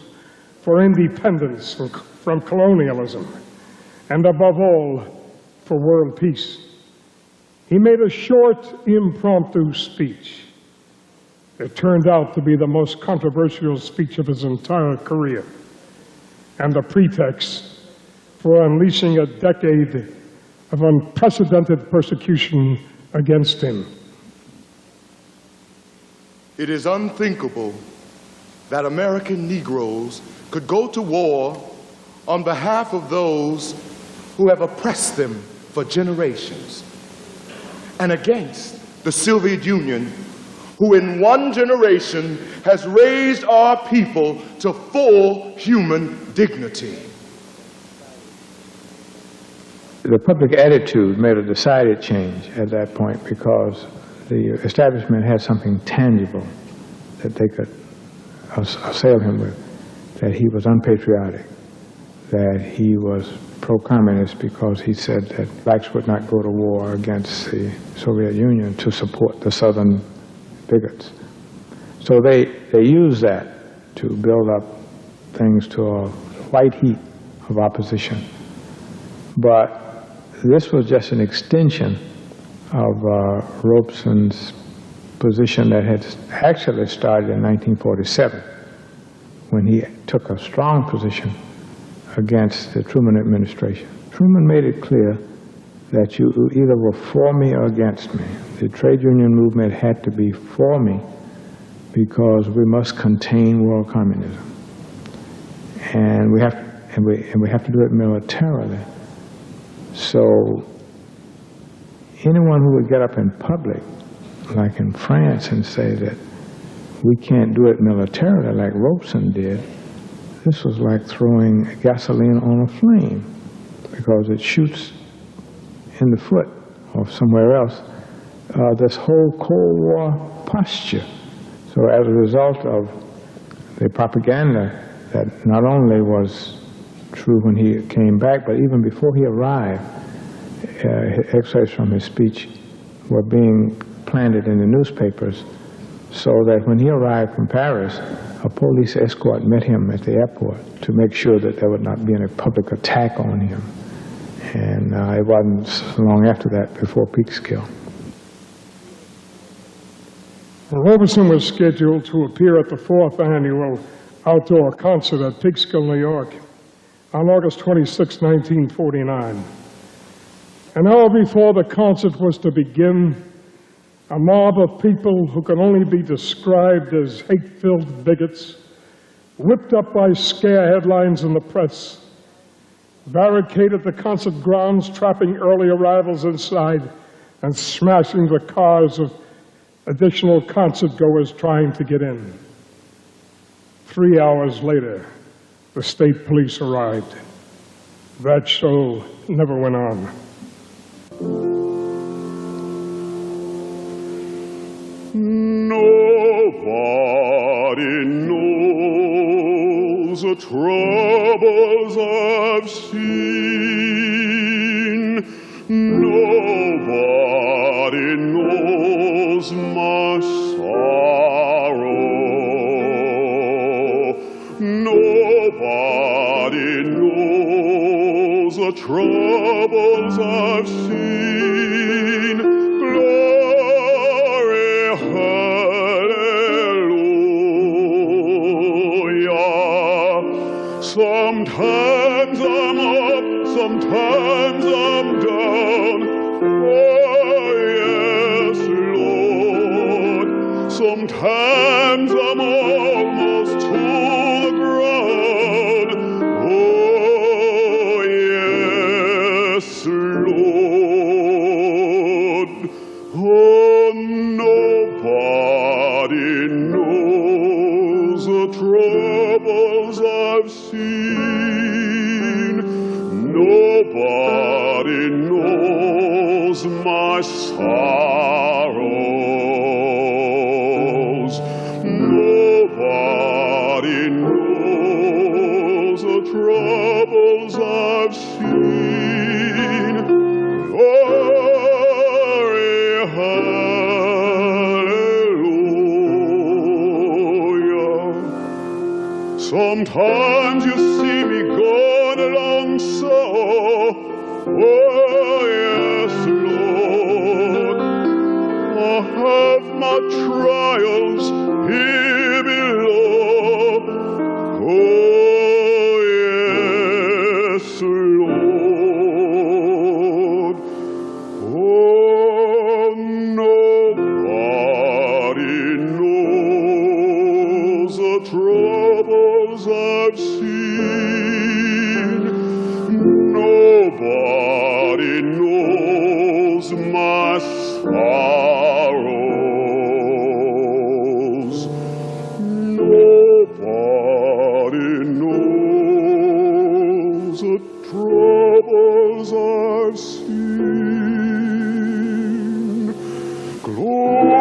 for independence from colonialism, and above all, for world peace. He made a short, impromptu speech. It turned out to be the most controversial speech of his entire career, and a pretext for unleashing a decade of unprecedented persecution against him. It is unthinkable that American Negroes could go to war on behalf of those who have oppressed them for generations, and against the Soviet Union, who in one generation has raised our people to full human dignity. The public attitude made a decided change at that point because the establishment had something tangible that they could assail him with, that he was unpatriotic, that he was pro-communist because he said that blacks would not go to war against the Soviet Union to support the Southern bigots. So they used that to build up things to a white heat of opposition. But this was just an extension of Robeson's position that had actually started in 1947 when he took a strong position against the Truman administration. Truman made it clear that you either were for me or against me. The trade union movement had to be for me because we must contain world communism. And we have to do it militarily. So anyone who would get up in public, like in France, and say that we can't do it militarily like Robeson did, this was like throwing gasoline on a flame because it shoots in the foot or somewhere else this whole Cold War posture. So as a result of the propaganda that not only was true when he came back, but even before he arrived, excerpts from his speech were being planted in the newspapers so that when he arrived from Paris, a police escort met him at the airport to make sure that there would not be any public attack on him. And it wasn't long after that before PEEKSKILL. Robeson was scheduled to appear at the 4th annual outdoor concert at PEEKSKILL, New York on August 26, 1949. An hour before the concert was to begin, a mob of people who can only be described as hate-filled bigots, whipped up by scare headlines in the press, barricaded the concert grounds, trapping early arrivals inside and smashing the cars of additional concert-goers trying to get in. 3 hours later, the state police arrived. That show never went on. Nobody knows the troubles I've seen. Nobody knows my sorrow. Nobody knows the troubles I've seen. Glory, hallelujah. Sometimes I'm up, sometimes I'm down. Oh, yes, Lord. Sometimes I'm almost to the ground. Oh, yes, Lord. Oh, nobody knows the troubles I've seen. Nobody knows my sorrows. Nobody knows the troubles I've seen. Glory, hallelujah. Sometimes you see me going along so. Oh, yes, Lord. I have my trials here below. Oh, yes, Lord. Oh, nobody knows the troubles I've seen. those troubles I've seen. Glory,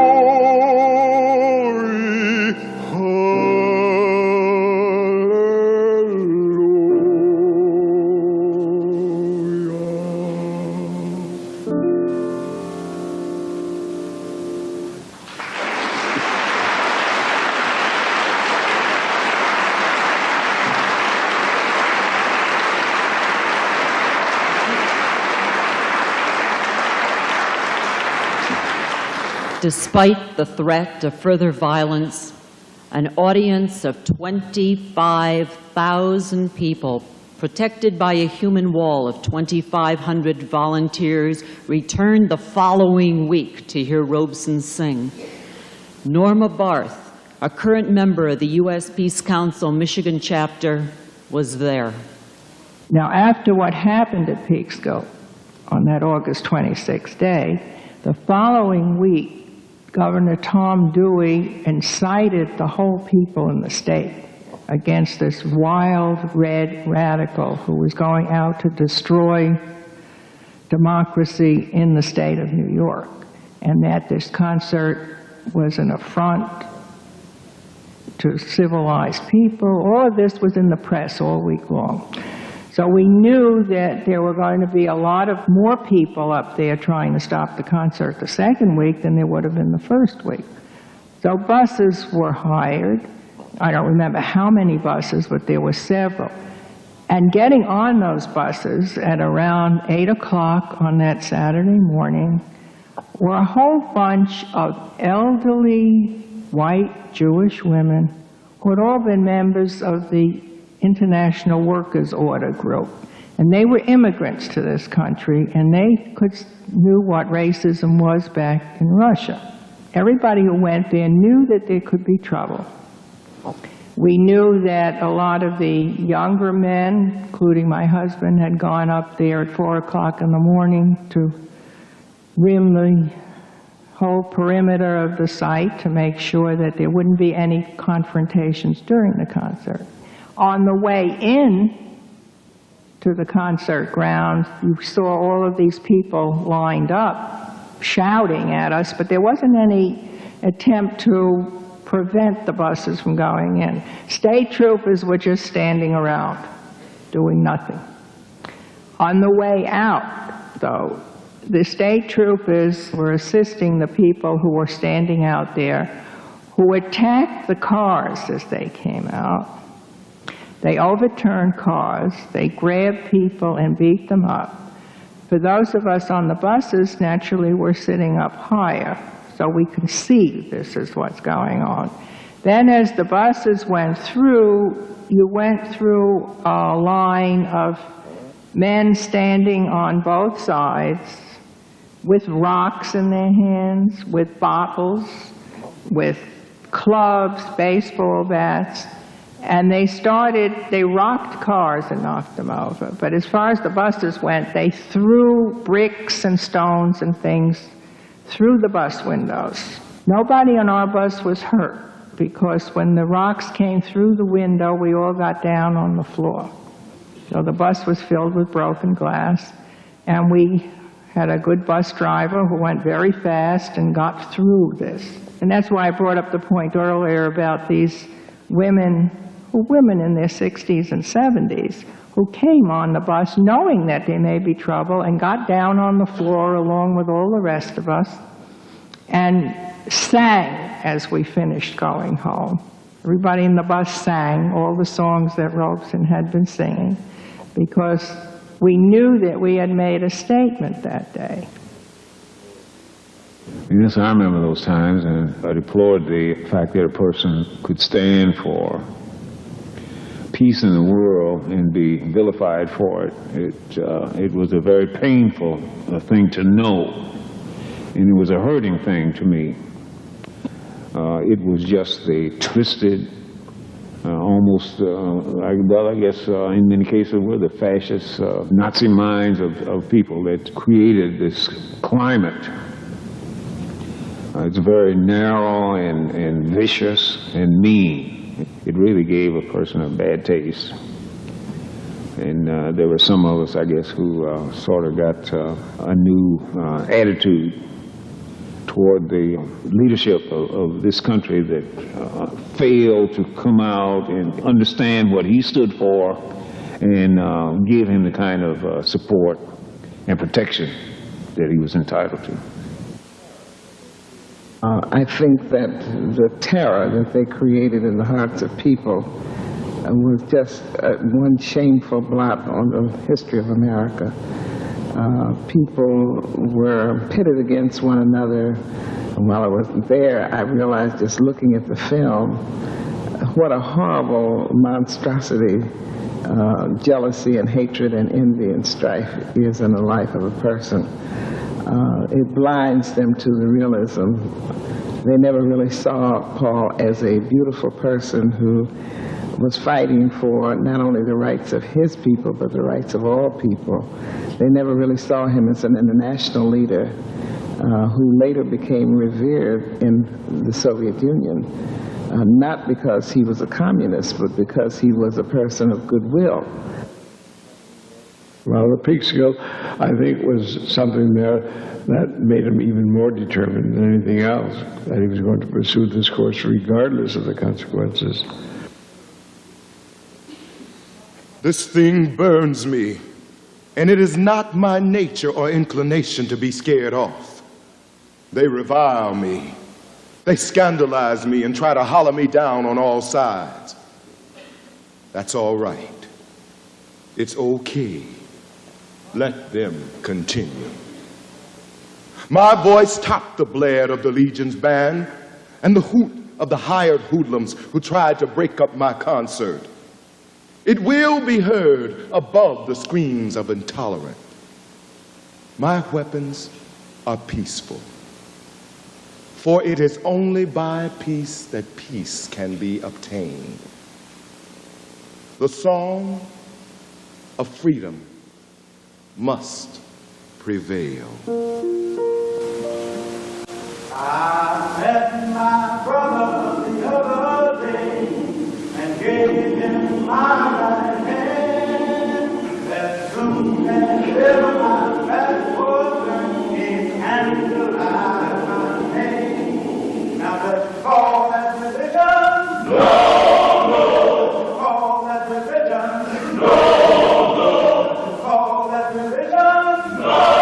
Despite the threat of further violence, an audience of 25,000 people, protected by a human wall of 2,500 volunteers, returned the following week to hear Robeson's sing. Norma Barth, a current member of the U.S. Peace Council Michigan chapter, was there. Now, after what happened at Peekskill on that August 26th day, the following week, Governor Tom Dewey incited the whole people in the state against this wild red radical who was going out to destroy democracy in the state of New York, and that this concert was an affront to civilized people. All of this was in the press all week long. So we knew that there were going to be a lot of more people up there trying to stop the concert the second week than there would have been the first week. So buses were hired. I don't remember how many buses, but there were several. And getting on those buses at around 8 o'clock on that Saturday morning were a whole bunch of elderly white Jewish women who had all been members of the International Workers Order group. And they were immigrants to this country, and they knew what racism was back in Russia. Everybody who went there knew that there could be trouble. We knew that a lot of the younger men, including my husband, had gone up there at 4 o'clock in the morning to rim the whole perimeter of the site to make sure that there wouldn't be any confrontations during the concert. On the way in to the concert ground, you saw all of these people lined up shouting at us, but there wasn't any attempt to prevent the buses from going in. State troopers were just standing around, doing nothing. On the way out, though, the state troopers were assisting the people who were standing out there, who attacked the cars as they came out. They overturned cars, they grabbed people and beat them up. For those of us on the buses, naturally, we're sitting up higher, so we can see this is what's going on. Then as the buses went through, you went through a line of men standing on both sides with rocks in their hands, with bottles, with clubs, baseball bats. And they rocked cars and knocked them over. But as far as the buses went, they threw bricks and stones and things through the bus windows. Nobody on our bus was hurt, because when the rocks came through the window, we all got down on the floor. So the bus was filled with broken glass, and we had a good bus driver who went very fast and got through this. And that's why I brought up the point earlier about these women in their 60s and 70s who came on the bus knowing that there may be trouble and got down on the floor along with all the rest of us and sang as we finished going home. Everybody in the bus sang all the songs that Robeson had been singing, because we knew that we had made a statement that day. Yes, I remember those times, and I deplored the fact that a person could stand for peace in the world and be vilified for it. It was a very painful thing to know, and it was a hurting thing to me. It was just the twisted, almost, I guess in many cases were the fascist Nazi minds of people that created this climate. It's very narrow and vicious and mean. It really gave a person a bad taste. And there were some of us, I guess, who sort of got a new attitude toward the leadership of this country that failed to come out and understand what he stood for and give him the kind of support and protection that he was entitled to. I think that the terror that they created in the hearts of people was just one shameful blot on the history of America. People were pitted against one another. And while I wasn't there, I realized just looking at the film, what a horrible monstrosity jealousy and hatred and envy and strife is in the life of a person. It blinds them to the realism. They never really saw Paul as a beautiful person who was fighting for not only the rights of his people, but the rights of all people. They never really saw him as an international leader who later became revered in the Soviet Union, not because he was a communist, but because he was a person of goodwill. Well, the PEEKSKILL, I think, was something there that made him even more determined than anything else, that he was going to pursue this course regardless of the consequences. This thing burns me, and it is not my nature or inclination to be scared off. They revile me. They scandalize me and try to holler me down on all sides. That's all right. It's okay. Let them continue. My voice topped the blare of the Legion's band and the hoot of the hired hoodlums who tried to break up my concert. It will be heard above the screams of intolerant. My weapons are peaceful, for it is only by peace that peace can be obtained. The song of freedom must prevail. I met my brother the other day and gave him my right hand. As soon as ever my back was turned, he scandalized my name. Now let's call that religion. No, no. Let's call that religion. No, no. Let's call that religion. No.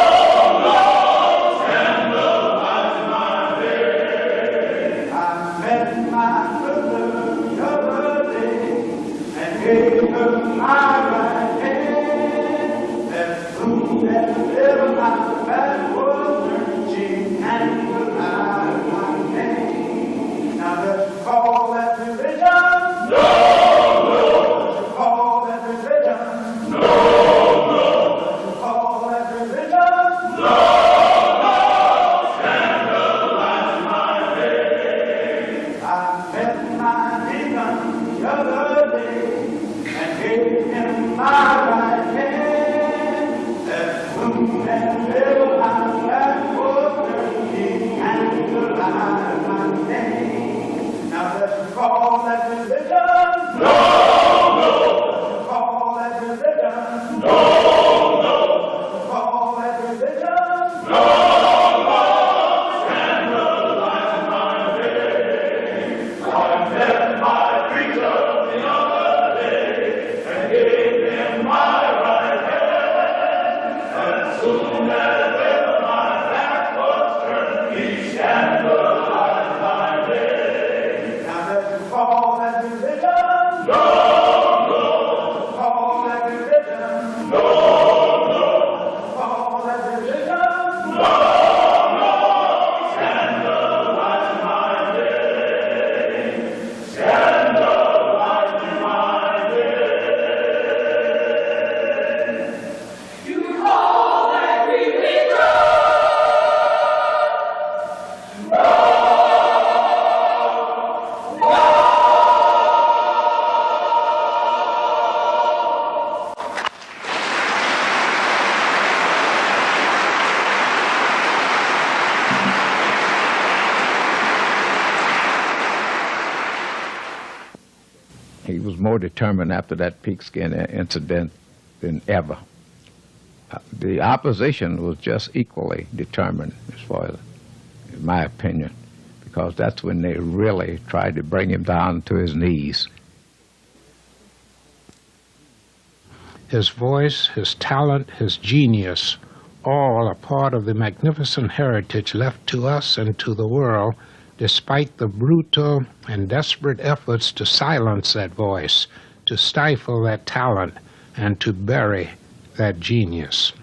He was more determined after that PEEKSKILL incident than ever. The opposition was just equally determined, as far as, in my opinion, because that's when they really tried to bring him down to his knees. His voice, his talent, his genius, all are part of the magnificent heritage left to us and to the world, despite the brutal and desperate efforts to silence that voice, to stifle that talent, and to bury that genius.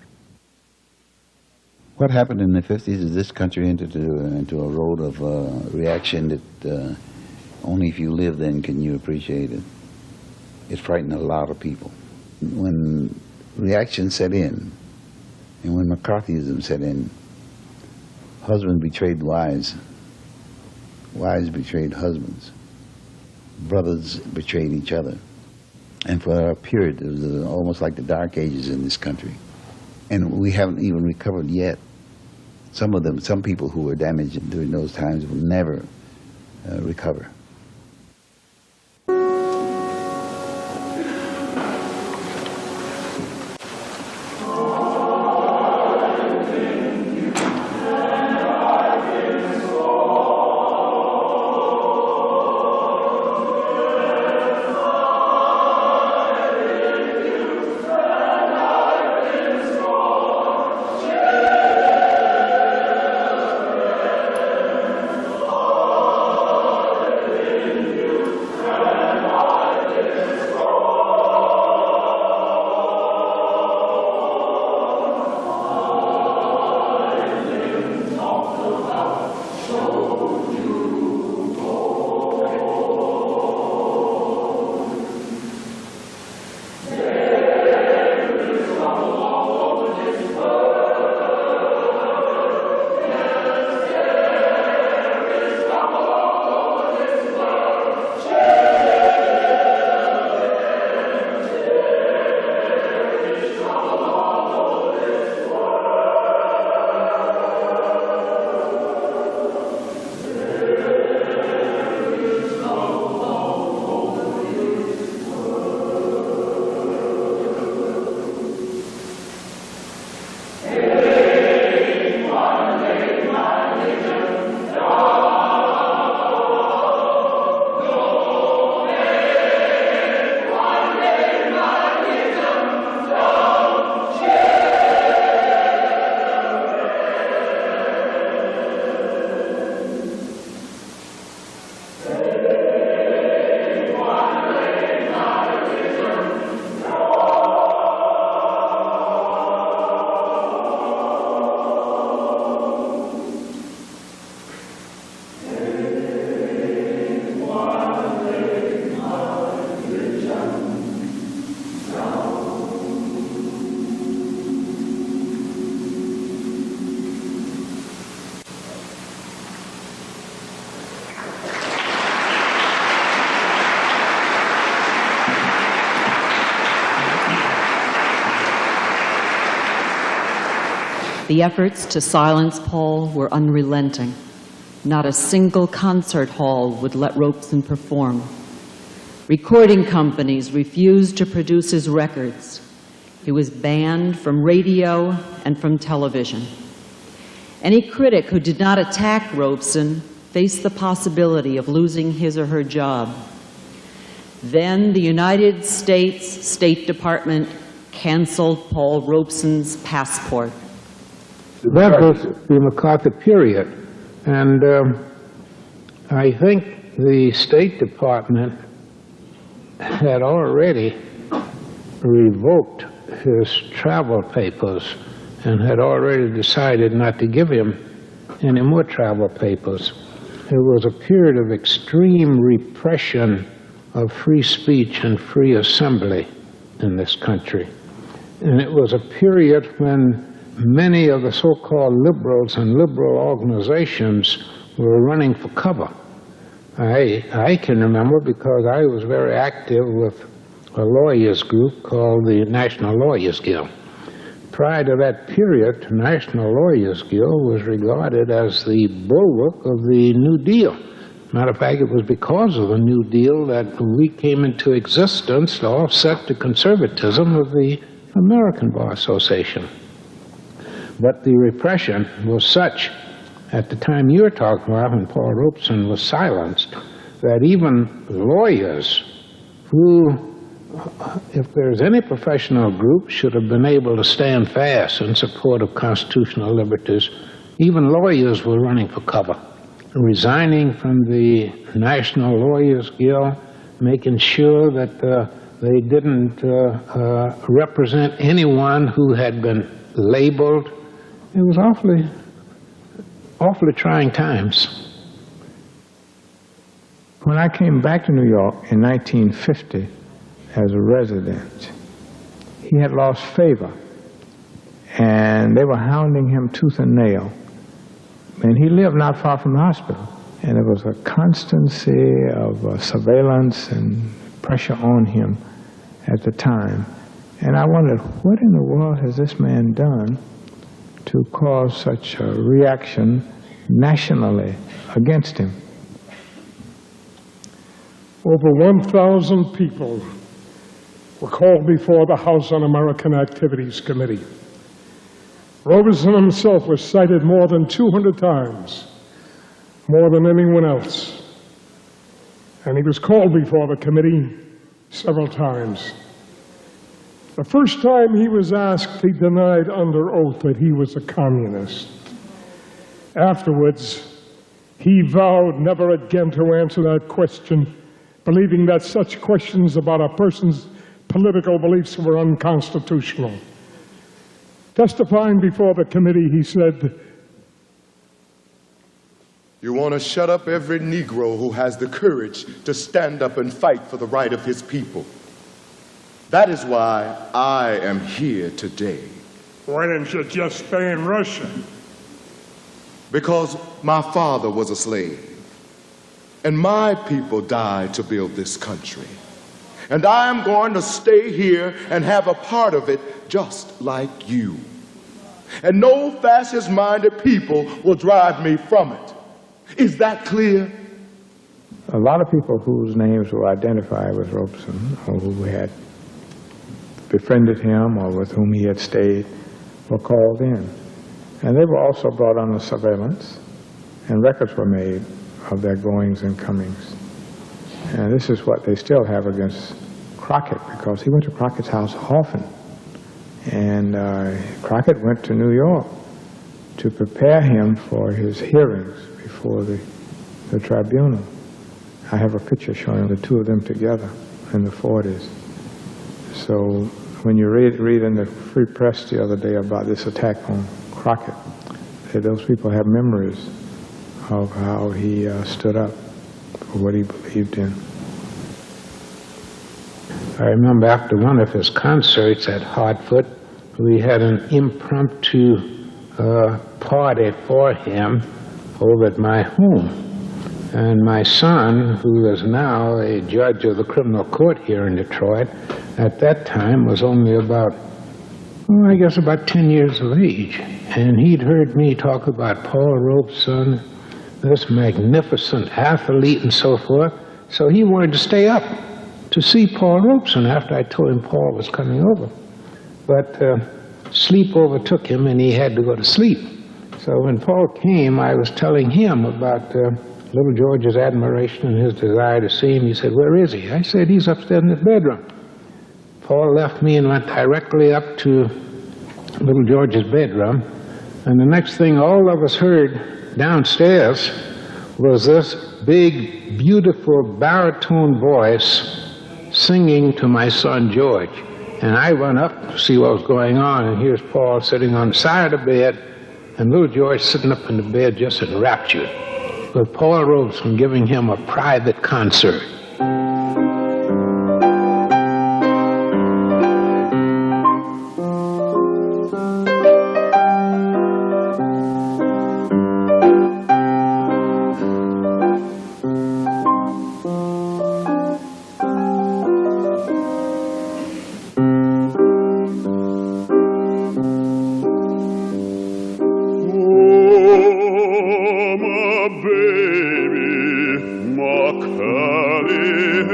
What happened in the 50s is this country entered into a road of reaction that only if you live then can you appreciate it. It frightened a lot of people. When reaction set in, and when McCarthyism set in, husbands betrayed wives, wives betrayed husbands, brothers betrayed each other. And for a period, it was almost like the Dark Ages in this country. And we haven't even recovered yet. Some people who were damaged during those times will never recover. The efforts to silence Paul were unrelenting. Not a single concert hall would let Robeson perform. Recording companies refused to produce his records. He was banned from radio and from television. Any critic who did not attack Robeson faced the possibility of losing his or her job. Then the United States State Department canceled Paul Robeson's passport. That was the MacArthur period, and I think the State Department had already revoked his travel papers and had already decided not to give him any more travel papers. It was a period of extreme repression of free speech and free assembly in this country. And it was a period when many of the so-called liberals and liberal organizations were running for cover. I can remember because I was very active with a lawyers group called the National Lawyers Guild. Prior to that period, the National Lawyers Guild was regarded as the bulwark of the New Deal. Matter of fact, it was because of the New Deal that we came into existence to offset the conservatism of the American Bar Association. But the repression was such at the time you're talking about, when Paul Robeson was silenced, that even lawyers who, if there's any professional group, should have been able to stand fast in support of constitutional liberties, even lawyers were running for cover, resigning from the National Lawyers Guild, making sure that they didn't represent anyone who had been labeled. It was awfully trying times. When I came back to New York in 1950 as a resident, he had lost favor, and they were hounding him tooth and nail. And he lived not far from the hospital, and there was a constancy of surveillance and pressure on him at the time. And I wondered, what in the world has this man done to cause such a reaction nationally against him? Over 1,000 people were called before the House Un-American Activities Committee. Robeson himself was cited more than 200 times, more than anyone else. And he was called before the committee several times. The first time he was asked, he denied under oath that he was a communist. Afterwards, he vowed never again to answer that question, believing that such questions about a person's political beliefs were unconstitutional. Testifying before the committee, he said, "You want to shut up every Negro who has the courage to stand up and fight for the right of his people. That is why I am here today." Why didn't you just stay in Russia? Because my father was a slave, and my people died to build this country. And I am going to stay here and have a part of it just like you. And no fascist-minded people will drive me from it. Is that clear? A lot of people whose names were identified with Robeson, or who had befriended him or with whom he had stayed, were called in. And they were also brought under surveillance, and records were made of their goings and comings. And this is what they still have against Crockett, because he went to Crockett's house often. And Crockett went to New York to prepare him for his hearings before the tribunal. I have a picture showing the two of them together in the 40s. So when you read in the Free Press the other day about this attack on Crockett, those people have memories of how he stood up for what he believed in. I remember after one of his concerts at Hartford, we had an impromptu party for him over at my home. And my son, who is now a judge of the criminal court here in Detroit, at that time was only about, I guess about 10 years of age. And he'd heard me talk about Paul Robeson, this magnificent athlete and so forth. So he wanted to stay up to see Paul Robeson after I told him Paul was coming over. But sleep overtook him and he had to go to sleep. So when Paul came, I was telling him about little George's admiration and his desire to see him. He said, "Where is he?" I said, "He's upstairs in his bedroom." Paul left me and went directly up to little George's bedroom. And the next thing all of us heard downstairs was this big, beautiful baritone voice singing to my son George. And I went up to see what was going on, and here's Paul sitting on the side of the bed, and little George sitting up in the bed just enraptured, with Paul Robeson giving him a private concert. baby, my Callie.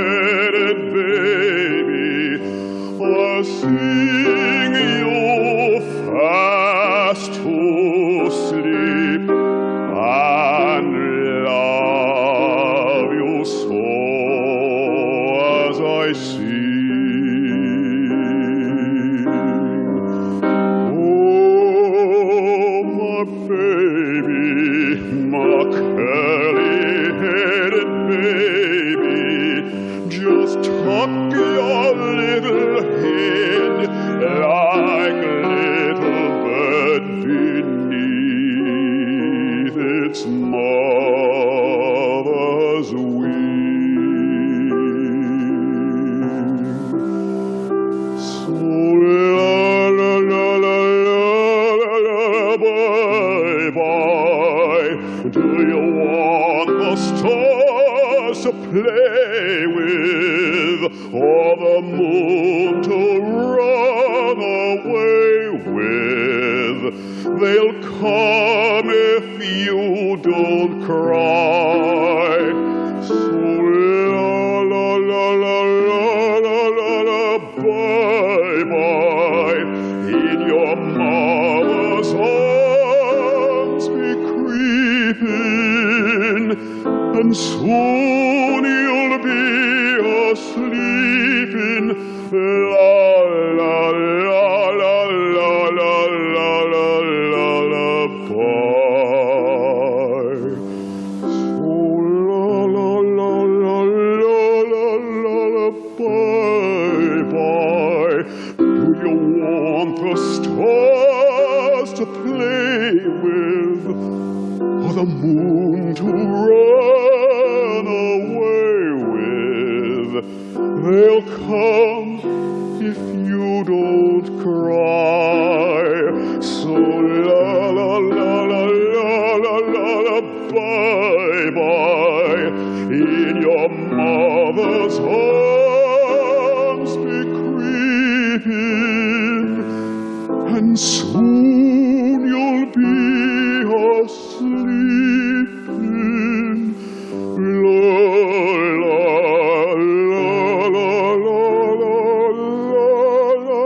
Do you want the stars to play with, or the moon to run away with? They'll come if you don't cry. So la la la la la la la, bye bye. In your mother's arms be creeping, and soon you'll be a-sleeping. La la la la la la la la la la, bye. So la la la la la la la la, bye bye. Do you want the stars to play with, or the moon to run away with? They'll come if you don't cry. So la la la la la la la la, bye bye. In your mother's arms be creeping, and soon you'll be a-sleeping. La la la la la la la la.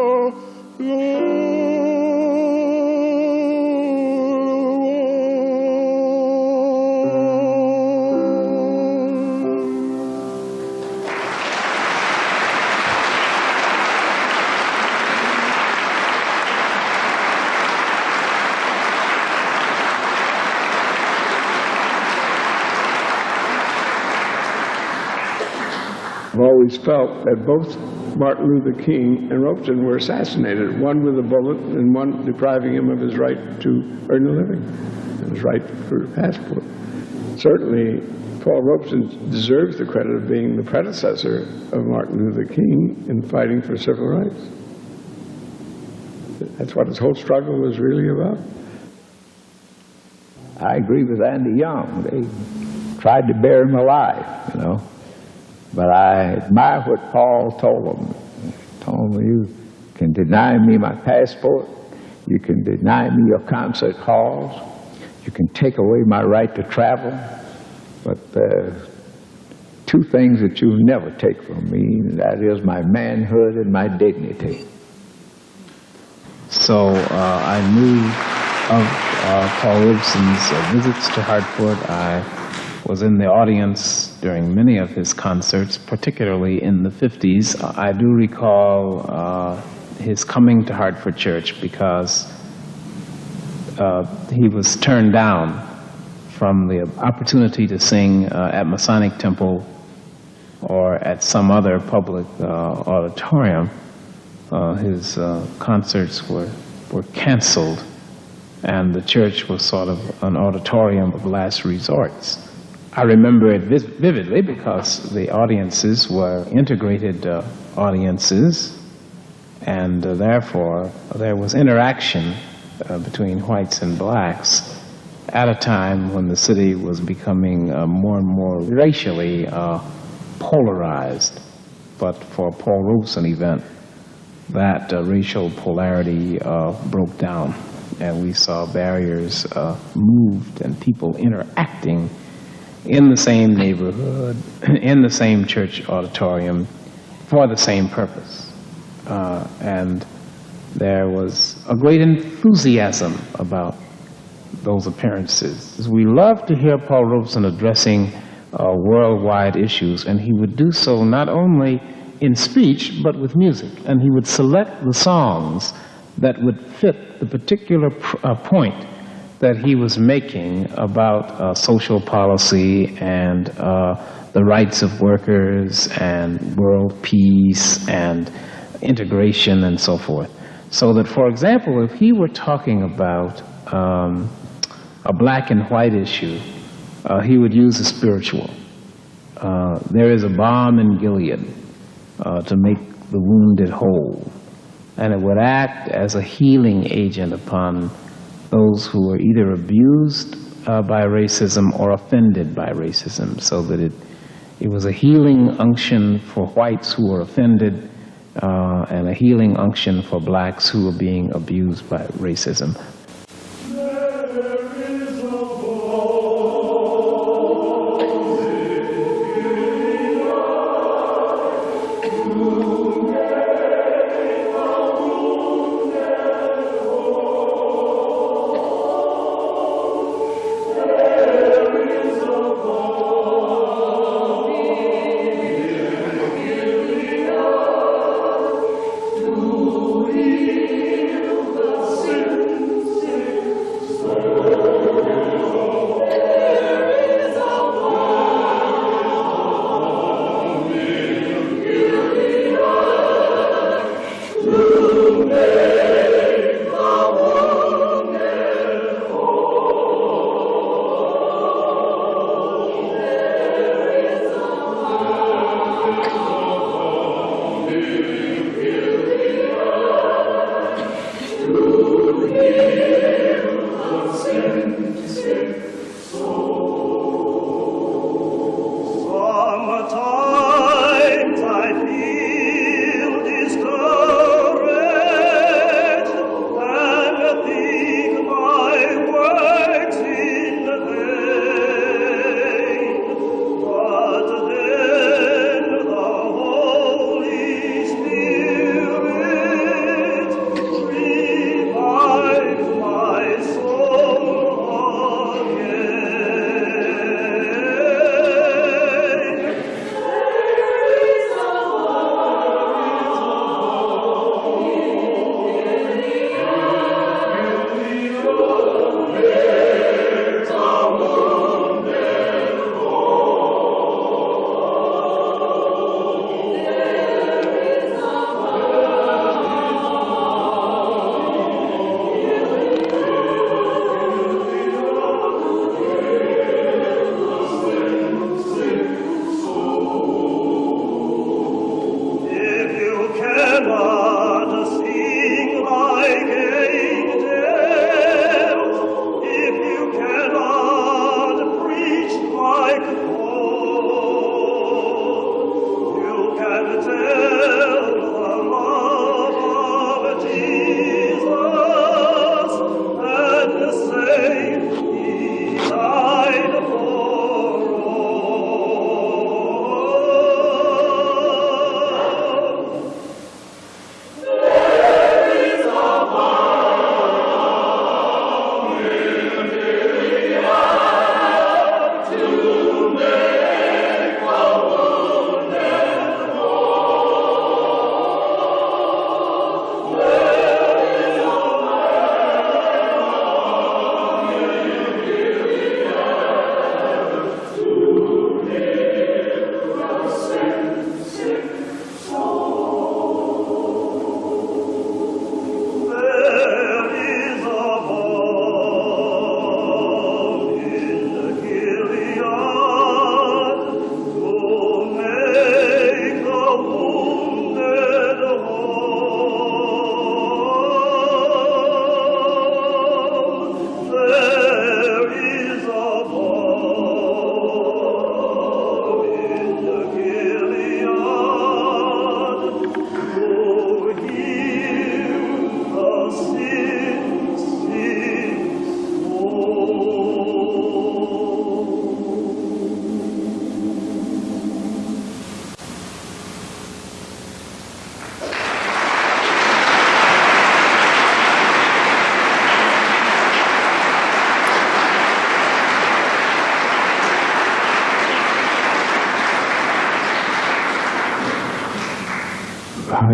I've always felt that both Martin Luther King and Robeson were assassinated, one with a bullet and one depriving him of his right to earn a living, and his right for a passport. Certainly, Paul Robeson deserves the credit of being the predecessor of Martin Luther King in fighting for civil rights. That's what his whole struggle was really about. I agree with Andy Young. They tried to bury him alive, you know. But I admire what Paul told them. He told them, you can deny me my passport, you can deny me your concert halls, you can take away my right to travel, but two things that you'll never take from me, and that is my manhood and my dignity. So I knew of Paul Robeson's visits to Hartford. I was in the audience during many of his concerts, particularly in the 50s. I do recall his coming to Hartford Church because he was turned down from the opportunity to sing at Masonic Temple or at some other public auditorium. His concerts were canceled, and the church was sort of an auditorium of last resorts. I remember it vividly because the audiences were integrated audiences, and therefore there was interaction between whites and blacks at a time when the city was becoming more and more racially polarized. But for a Paul Robeson event, that racial polarity broke down, and we saw barriers moved and people interacting in the same neighborhood, in the same church auditorium, for the same purpose. And there was a great enthusiasm about those appearances. We love to hear Paul Robeson addressing worldwide issues, and he would do so not only in speech, but with music. And he would select the songs that would fit the particular point that he was making about social policy and the rights of workers and world peace and integration and so forth. So that, for example, if he were talking about a black and white issue, he would use a spiritual. There is a balm in Gilead to make the wounded whole, and it would act as a healing agent upon those who were either abused by racism or offended by racism, so that it was a healing unction for whites who were offended and a healing unction for blacks who were being abused by racism.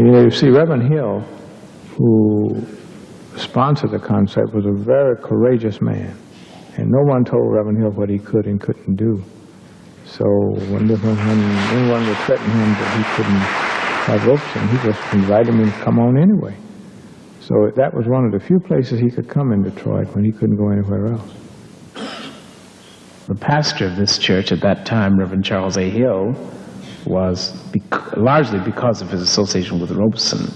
You see, Reverend Hill, who sponsored the concert, was a very courageous man. And no one told Reverend Hill what he could and couldn't do. So when anyone would threaten him that he couldn't have Robeson, he just invited him to come on anyway. So that was one of the few places he could come in Detroit when he couldn't go anywhere else. The pastor of this church at that time, Reverend Charles A. Hill, was largely because of his association with Robeson,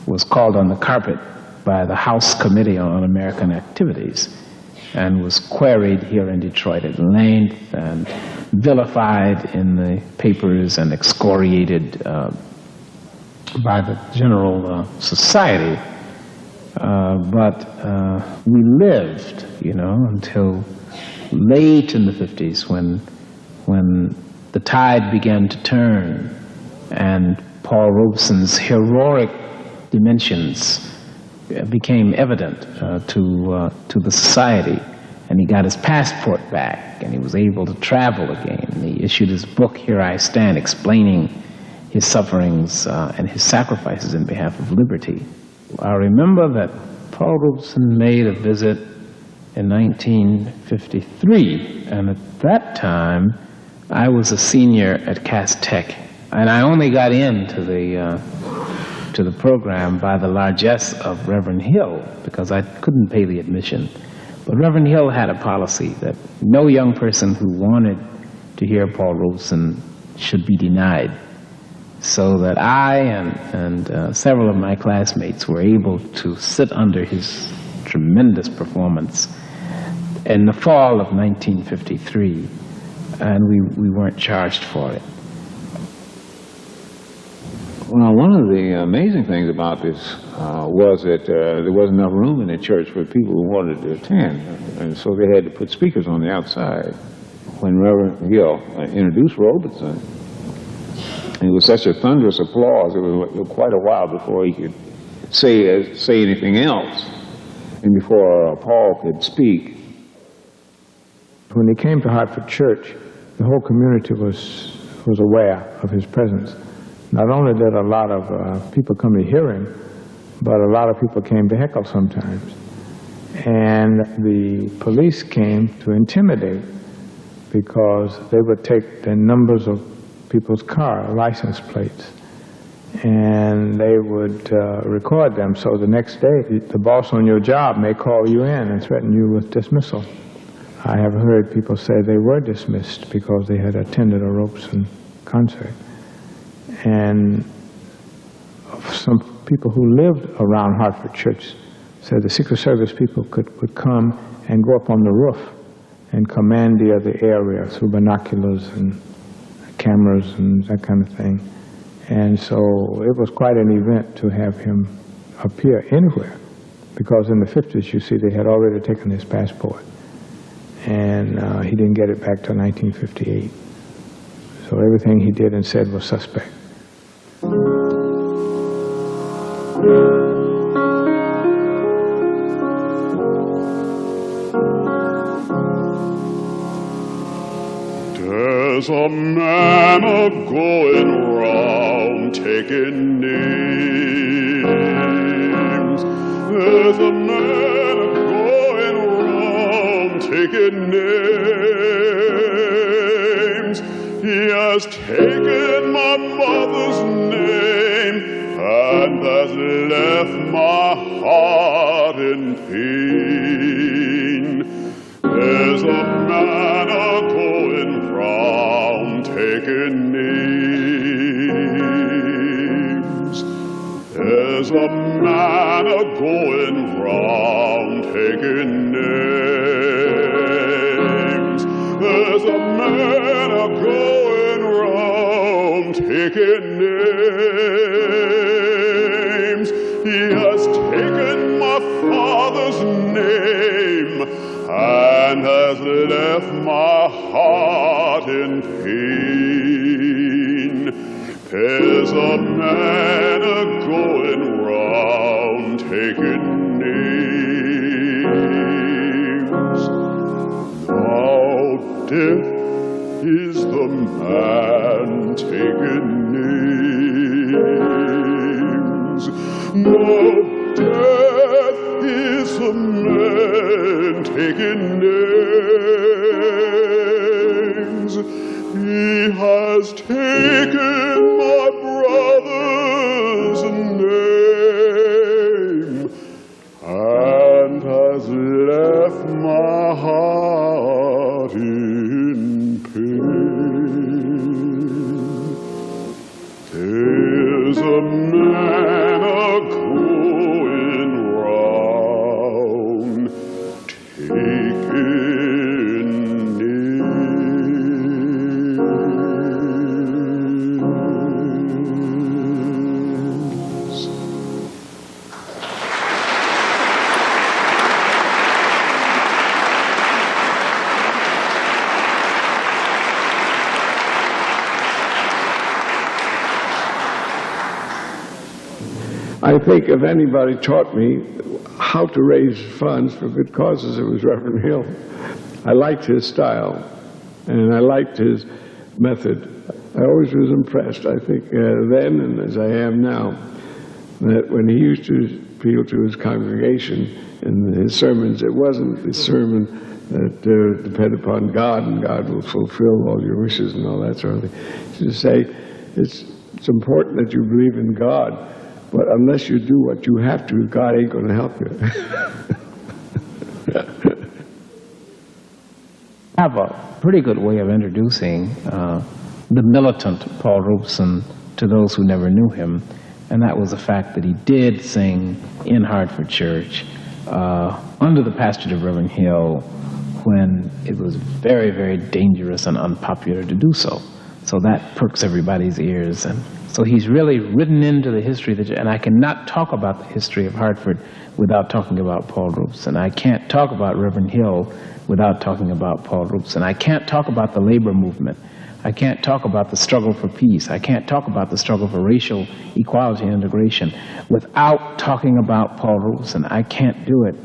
was called on the carpet by the House Committee on Un-American Activities. and was queried here in Detroit at length and vilified in the papers and excoriated by the general society. But we lived, until late in the 50s when the tide began to turn and Paul Robeson's heroic dimensions became evident to the society, and he got his passport back, and he was able to travel again. And he issued his book, Here I Stand, explaining his sufferings and his sacrifices in behalf of liberty. I remember that Paul Robeson made a visit in 1953, and at that time I was a senior at Cass Tech, and I only got into the program by the largesse of Reverend Hill, because I couldn't pay the admission. But Reverend Hill had a policy that no young person who wanted to hear Paul Robeson should be denied, so that I and several of my classmates were able to sit under his tremendous performance in the fall of 1953, and we weren't charged for it. Well, one of the amazing things about this was that there wasn't enough room in the church for people who wanted to attend, and so they had to put speakers on the outside. When Reverend Hill introduced Robeson, it was such a thunderous applause, it was quite a while before he could say anything else, and before Paul could speak. When he came to Hartford Church, the whole community was aware of his presence. Not only did a lot of people come to hear him, but a lot of people came to heckle sometimes. And the police came to intimidate, because they would take the numbers of people's car license plates, and they would record them. So the next day, the boss on your job may call you in and threaten you with dismissal. I have heard people say they were dismissed because they had attended a Robeson concert. And some people who lived around Hartford Church said the Secret Service people would come and go up on the roof and commandeer the area through binoculars and cameras and that kind of thing. And so it was quite an event to have him appear anywhere, because in the 50s, you see, they had already taken his passport, and he didn't get it back till 1958. So everything he did and said was suspect. There's a man a-going round taking names. There's a man a-going round taking names. He has taken my mother's name and has left my heart in pain. There's a man a-going round taking names. There's a man a-going round taking names. There's a man a-going round taking names. He has taken my father's name and has left my heart in pain. There's a man a-going round taking names. Now death is the man taking names. Now death is the man taking names. He has taken my brother's name and has left my heart in pain. There's a man a-going round taking I think if anybody taught me how to raise funds for good causes, it was Reverend Hill. I liked his style, and I liked his method. I always was impressed, I think, then and as I am now, that when he used to appeal to his congregation in his sermons, it wasn't the sermon that depend upon God and God will fulfill all your wishes and all that sort of thing. To say it's important that you believe in God, but unless you do what you have to, God ain't going to help you. I have a pretty good way of introducing the militant Paul Robeson to those who never knew him, and that was the fact that he did sing in Hartford Church under the pastorate of Reverend Hill when it was very, very dangerous and unpopular to do so. So that perks everybody's ears. And so he's really written into the history, and I cannot talk about the history of Hartford without talking about Paul Robeson. I can't talk about Reverend Hill without talking about Paul Robeson. I can't talk about the labor movement. I can't talk about the struggle for peace. I can't talk about the struggle for racial equality and integration without talking about Paul Robeson. I can't do it.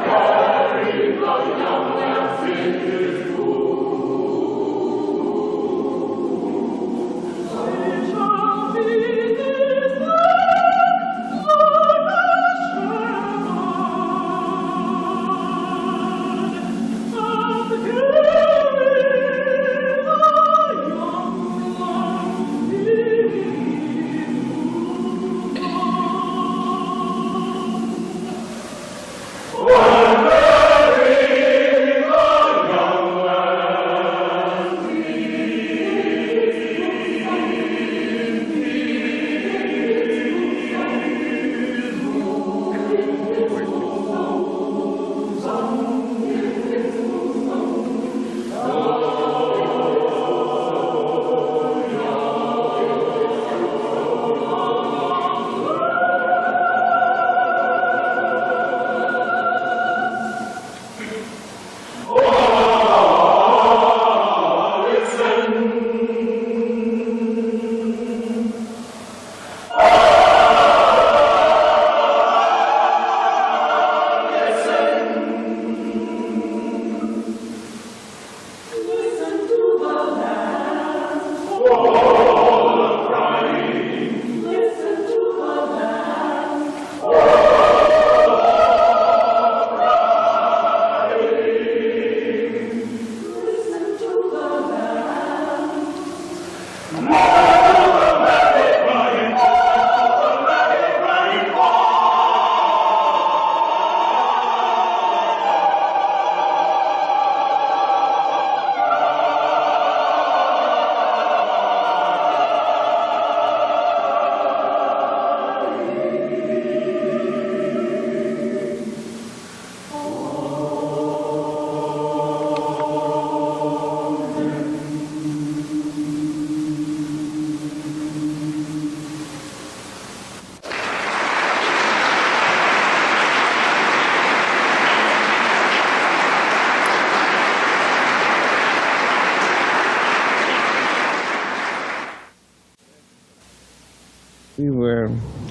God.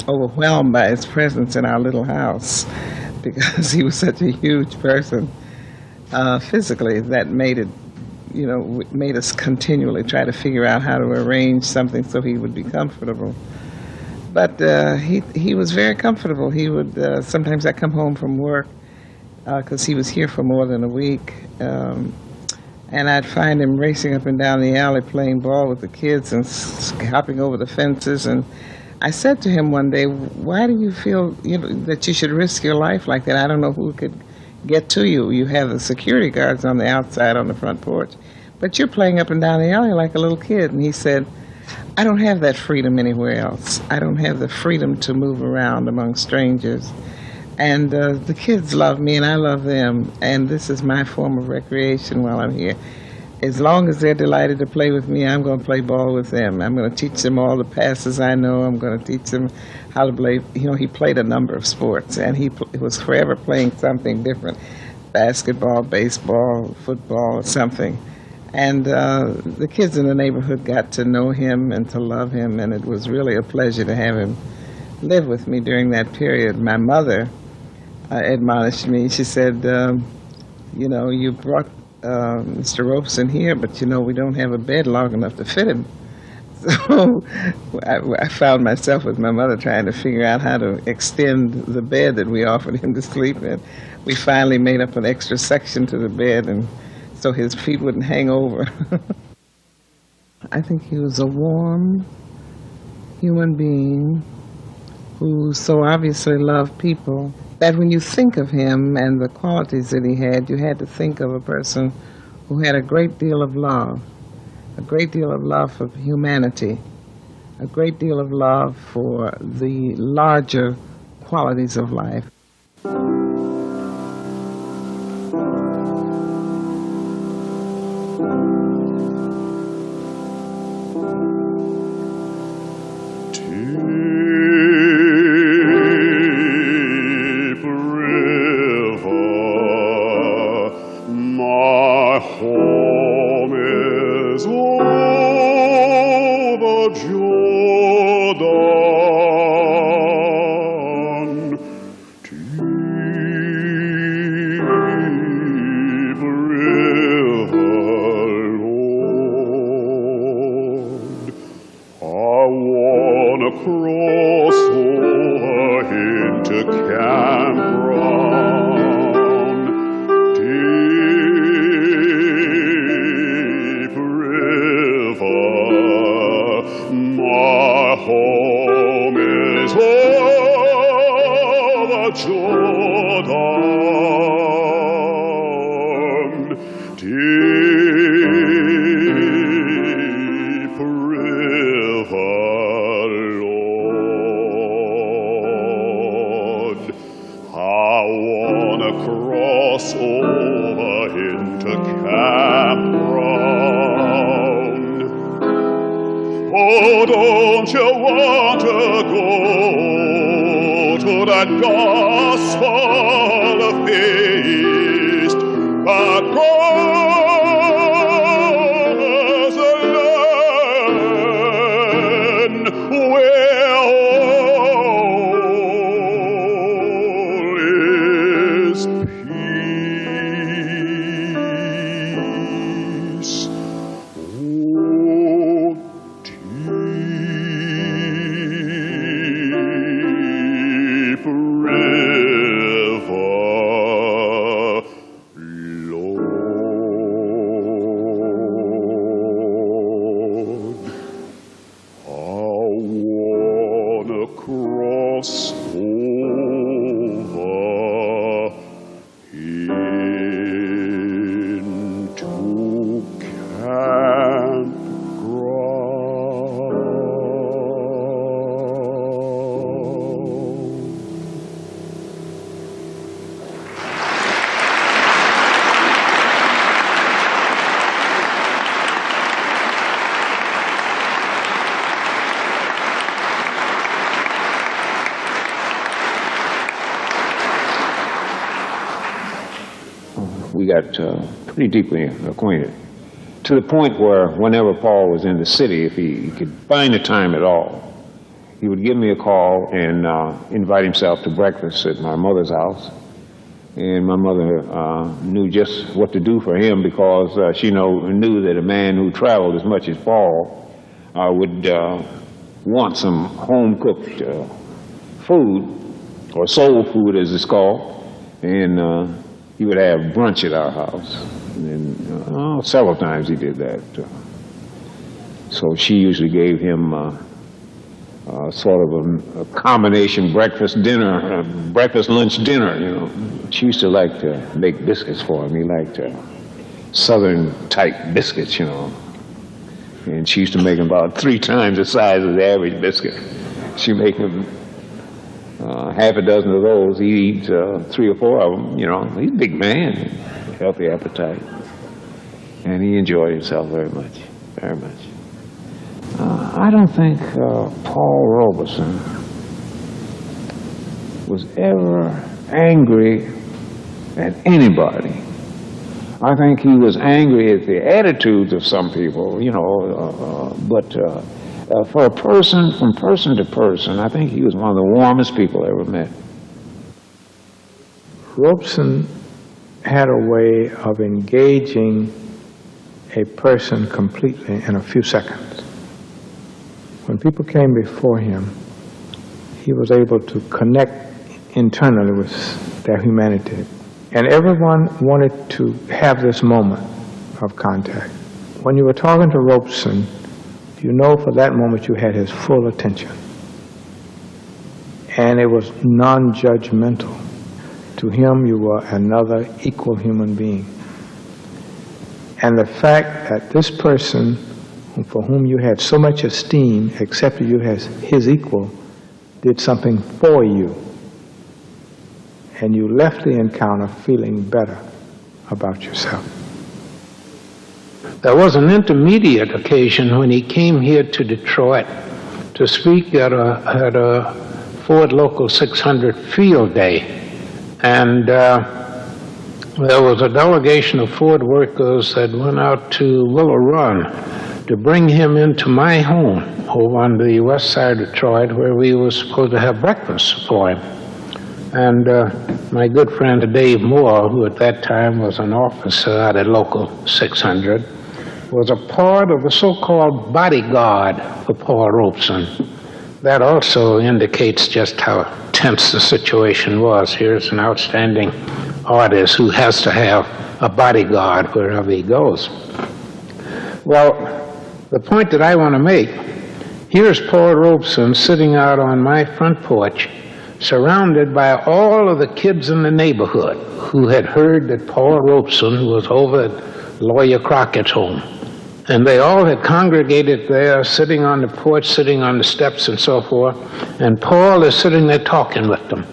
overwhelmed by his presence in our little house because he was such a huge person physically that made us continually try to figure out how to arrange something so he would be comfortable. But he was very comfortable. He would, sometimes I'd come home from work because he was here for more than a week, and I'd find him racing up and down the alley playing ball with the kids and hopping over the fences. And I said to him one day, why do you feel that you should risk your life like that? I don't know who could get to you. You have the security guards on the outside on the front porch, but you're playing up and down the alley like a little kid. And he said, I don't have that freedom anywhere else. I don't have the freedom to move around among strangers. And the kids love me and I love them, and this is my form of recreation while I'm here. As long as they're delighted to play with me, I'm going to play ball with them. I'm going to teach them all the passes I know. I'm going to teach them how to play. He played a number of sports, and he was forever playing something different, basketball, baseball, football, or something. And the kids in the neighborhood got to know him and to love him, and it was really a pleasure to have him live with me during that period. My mother admonished me. She said, you brought Mr. Robeson here, but we don't have a bed long enough to fit him. So I found myself with my mother trying to figure out how to extend the bed that we offered him to sleep in. We finally made up an extra section to the bed, and so his feet wouldn't hang over. I think he was a warm human being who so obviously loved people that when you think of him and the qualities that he had, you had to think of a person who had a great deal of love for humanity, a great deal of love for the larger qualities of life. We got pretty deeply acquainted, to the point where whenever Paul was in the city, if he could find the time at all, he would give me a call and invite himself to breakfast at my mother's house. And my mother knew just what to do for him because she knew that a man who traveled as much as Paul would want some home-cooked food, or soul food as it's called, and he would have brunch at our house. And several times he did that. So she usually gave him sort of a combination breakfast, dinner, breakfast, lunch, dinner, you know. She used to like to make biscuits for him. He liked Southern-type biscuits, you know. And she used to make them about 3 times the size of the average biscuit. She'd make him half a dozen of those. He eats 3 or 4 of them, you know. He's a big man, healthy appetite. And he enjoyed himself very much, very much. I don't think Paul Robeson was ever angry at anybody. I think he was angry at the attitudes of some people, you know, but for a person, from person to person, I think he was one of the warmest people I ever met. Robeson had a way of engaging a person completely in a few seconds. When people came before him, he was able to connect internally with their humanity. And everyone wanted to have this moment of contact. When you were talking to Robeson, you know for that moment you had his full attention. And it was non-judgmental. To him, you were another equal human being. And the fact that this person for whom you had so much esteem accepted you as his equal did something for you. And you left the encounter feeling better about yourself. There was an intermediate occasion when he came here to Detroit to speak at a Ford Local 600 field day. And there was a delegation of Ford workers that went out to Willow Run to bring him into my home over on the west side of Detroit, where we were supposed to have breakfast for him. And my good friend Dave Moore, who at that time was an officer out at Local 600, was a part of the so-called bodyguard for Paul Robeson. That also indicates just how tense the situation was. Here's an outstanding artist who has to have a bodyguard wherever he goes. Well, the point that I want to make, here's Paul Robeson sitting out on my front porch, surrounded by all of the kids in the neighborhood who had heard that Paul Robeson was over at Lawyer Crockett's home. And they all had congregated there, sitting on the porch, sitting on the steps and so forth. And Paul is sitting there talking with them,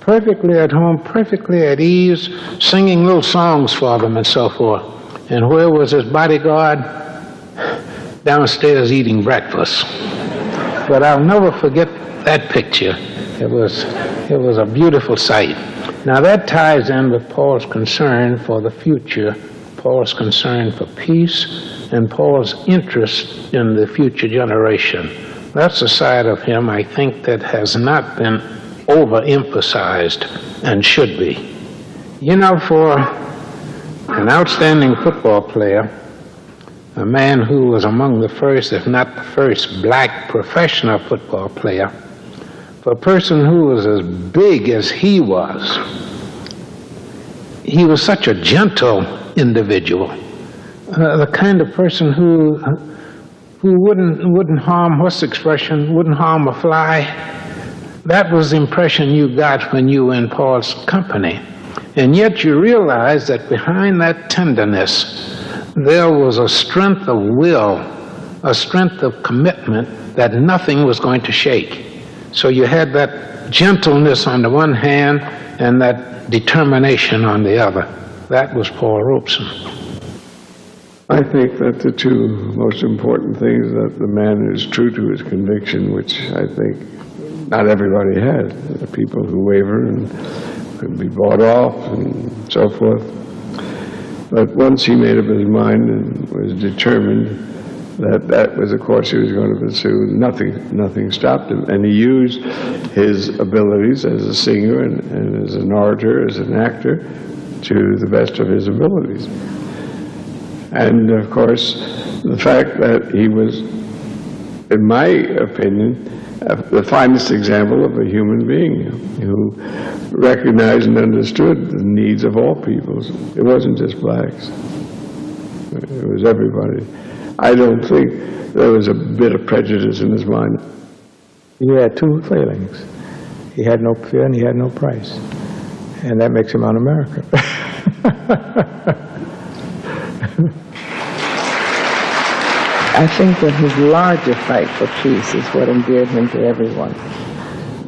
perfectly at home, perfectly at ease, singing little songs for them and so forth. And where was his bodyguard? Downstairs eating breakfast. But I'll never forget that picture. It was a beautiful sight. Now that ties in with Paul's concern for the future, Paul's concern for peace, and Paul's interest in the future generation. That's a side of him, I think, that has not been overemphasized and should be. You know, for an outstanding football player, a man who was among the first, if not the first, black professional football player, for a person who was as big as he was such a gentle individual, the kind of person who wouldn't harm, what's the expression, wouldn't harm a fly. That was the impression you got when you were in Paul's company. And yet you realize that behind that tenderness, there was a strength of will, a strength of commitment that nothing was going to shake. So you had that gentleness on the one hand and that determination on the other. That was Paul Robeson. I think that the two most important things, that the man is true to his conviction, which I think not everybody has. There are people who waver and could be bought off and so forth. But once he made up his mind and was determined that was a course he was going to pursue. Nothing stopped him. And he used his abilities as a singer and as an orator, as an actor, to the best of his abilities. And of course, the fact that he was, in my opinion, the finest example of a human being who recognized and understood the needs of all peoples. It wasn't just blacks. It was everybody. I don't think there was a bit of prejudice in his mind. He had two failings. He had no fear and he had no price. And that makes him un-American. I think that his larger fight for peace is what endeared him to everyone,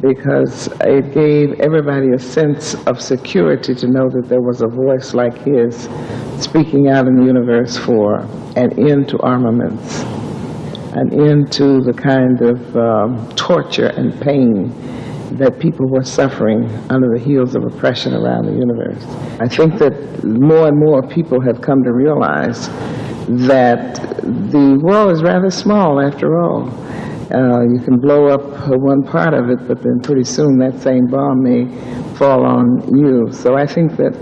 because it gave everybody a sense of security to know that there was a voice like his speaking out in the universe for an end to armaments, an end to the kind of torture and pain that people were suffering under the heels of oppression around the universe. I think that more and more people have come to realize that the world is rather small after all. You can blow up one part of it, but then pretty soon that same bomb may fall on you. So I think that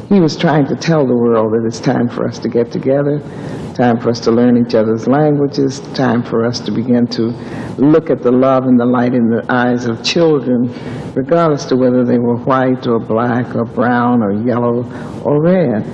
he was trying to tell the world that it's time for us to get together, time for us to learn each other's languages, time for us to begin to look at the love and the light in the eyes of children, regardless to whether they were white or black or brown or yellow or red.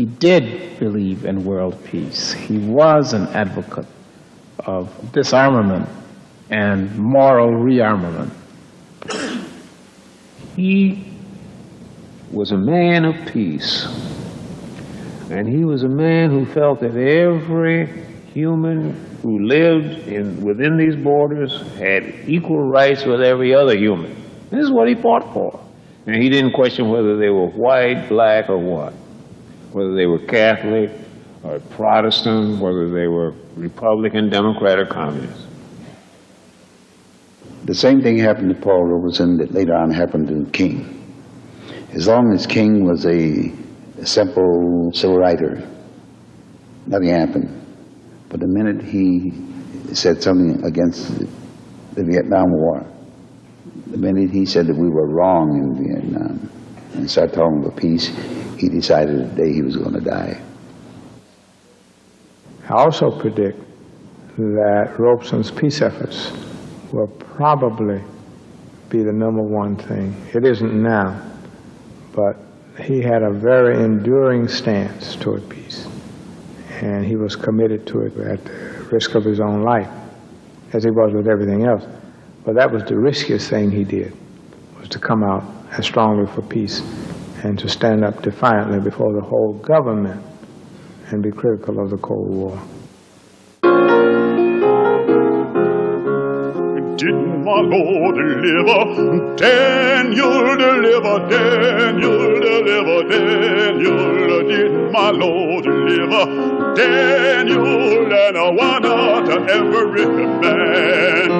He did believe in world peace. He was an advocate of disarmament and moral rearmament. He was a man of peace, and he was a man who felt that every human who lived within these borders had equal rights with every other human. This is what he fought for. And he didn't question whether they were white, black, or what, whether they were Catholic or Protestant, whether they were Republican, Democrat, or Communist. The same thing happened to Paul Robeson that later on happened to King. As long as King was a simple civil writer, nothing happened. But the minute he said something against the Vietnam War, the minute he said that we were wrong in Vietnam and started talking about peace, he decided the day he was going to die. I also predict that Robeson's peace efforts will probably be the number one thing. It isn't now, but he had a very enduring stance toward peace, and he was committed to it at the risk of his own life, as he was with everything else. But that was the riskiest thing he did, was to come out as strongly for peace and to stand up defiantly before the whole government and be critical of the Cold War. Didn't my Lord deliver? Daniel deliver, Daniel deliver, Daniel. Didn't my Lord deliver? Daniel, and I wanna to every man.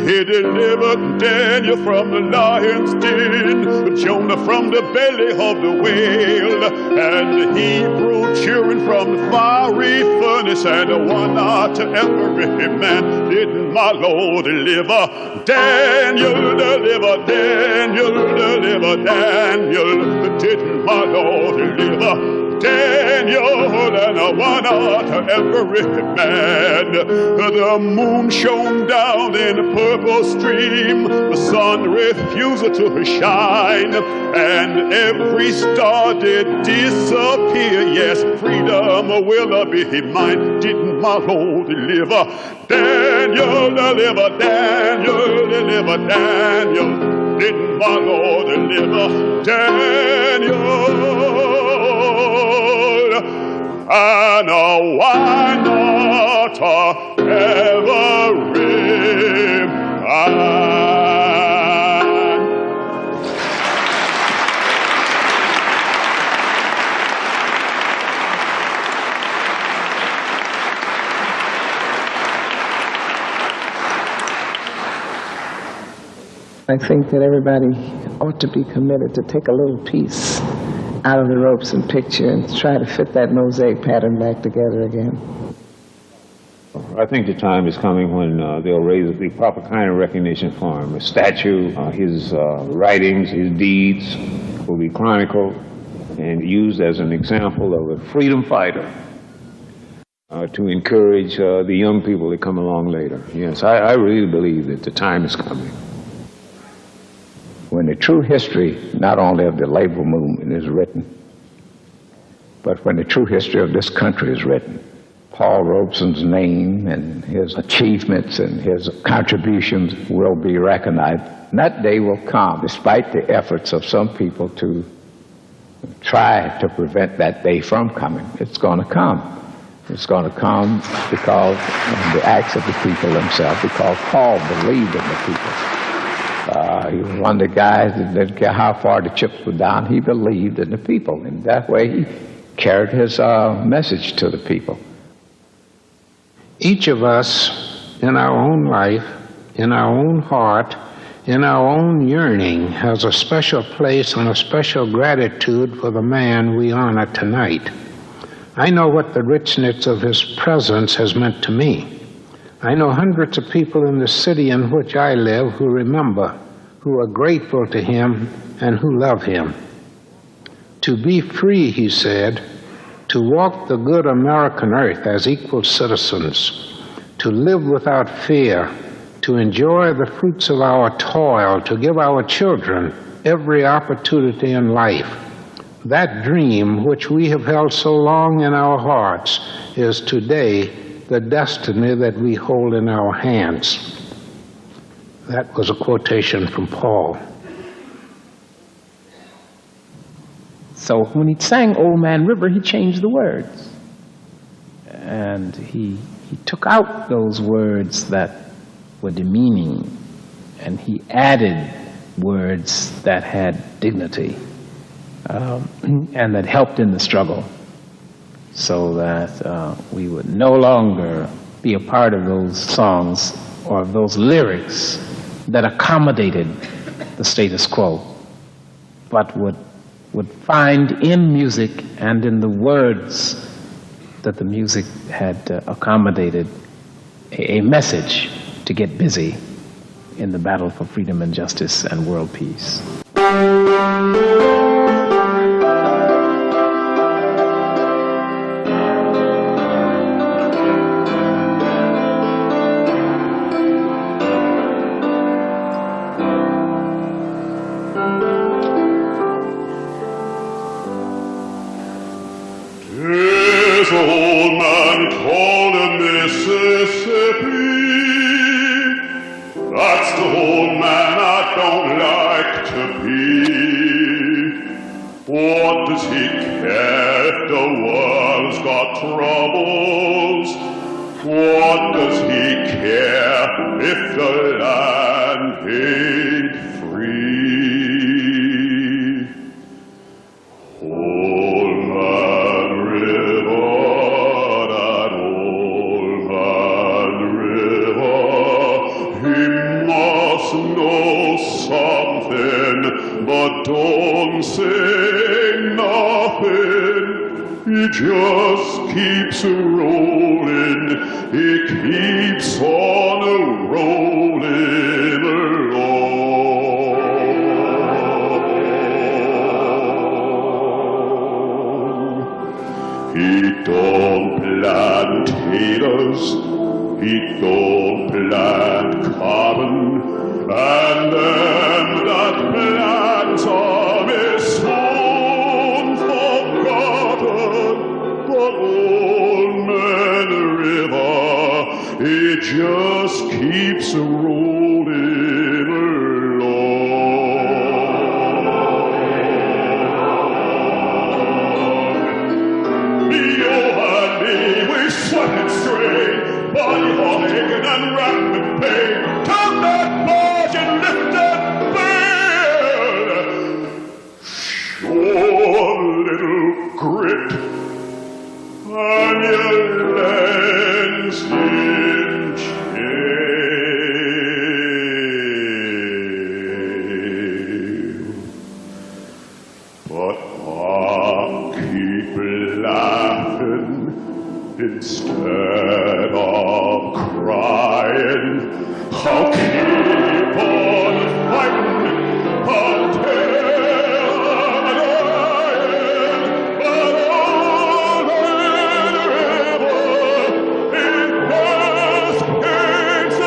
He delivered Daniel from the lion's den, Jonah from the belly of the whale, and the Hebrew children from the fiery furnace, and I wanna to every man. Didn't my Lord deliver? Daniel deliver, Daniel deliver, Daniel. Didn't my Lord deliver? Daniel, and I wanna to every man. The moon shone down in a purple stream, the sun refused to shine, and every star did disappear. Yes, freedom will be mine. Didn't my Lord deliver? Daniel deliver, Daniel deliver, Daniel. Didn't my Lord deliver? Daniel. And why not every man? I think that everybody ought to be committed to take a little piece out of the Robeson picture and try to fit that mosaic pattern back together again. I think the time is coming when they'll raise the proper kind of recognition for him. A statue, his writings, his deeds will be chronicled and used as an example of a freedom fighter to encourage the young people that come along later. Yes, I really believe that the time is coming. When the true history, not only of the labor movement is written, but when the true history of this country is written, Paul Robeson's name and his achievements and his contributions will be recognized. And that day will come, despite the efforts of some people to try to prevent that day from coming. It's going to come. It's going to come because of the acts of the people themselves, because Paul believed in the people. He was one of the guys that didn't care how far the chips were down. He believed in the people, and that way he carried his message to the people. Each of us, in our own life, in our own heart, in our own yearning, has a special place and a special gratitude for the man we honor tonight. I know what the richness of his presence has meant to me. I know hundreds of people in the city in which I live who remember, who are grateful to him, and who love him. To be free, he said, to walk the good American earth as equal citizens, to live without fear, to enjoy the fruits of our toil, to give our children every opportunity in life. That dream, which we have held so long in our hearts, is today the destiny that we hold in our hands. That was a quotation from Paul. So when he sang Old Man River, he changed the words. And he he took out those words that were demeaning, and he added words that had dignity and that helped in the struggle, so that we would no longer be a part of those songs or of those lyrics that accommodated the status quo, but would find in music and in the words that the music had accommodated a message to get busy in the battle for freedom and justice and world peace. There's an old man called a Mississippi. That's the old man I don't like to be. What does he care if the world's got troubles? What does he care if the land ain't free? Old man river, that old man river, he must know something, but don't say nothing. He just keeps rolling, he keeps on rolling along. He don't plant potatoes, he don't plant cotton, and them that plant 'em is soon forgotten. But old man river, he just keeps rolling along. You and me, we sweat and strain, body all aching and racked with pain. Turn that barge and lift that bell. Show a little grit, and your legs in jail. But I'll keep laughing instead of crying. I'll keep on fighting until I'm dying. But old man river, it just keeps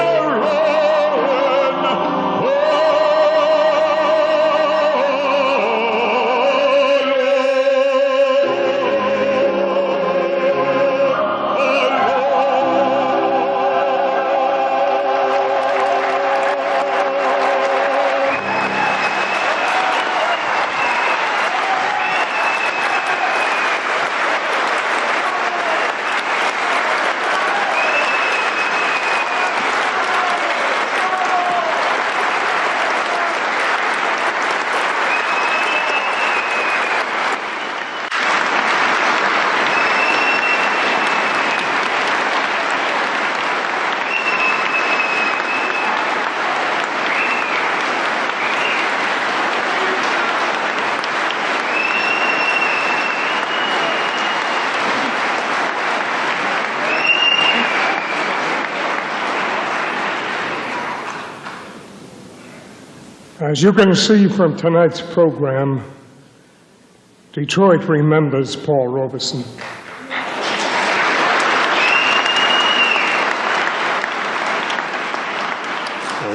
As you can see from tonight's program, Detroit remembers Paul Robeson.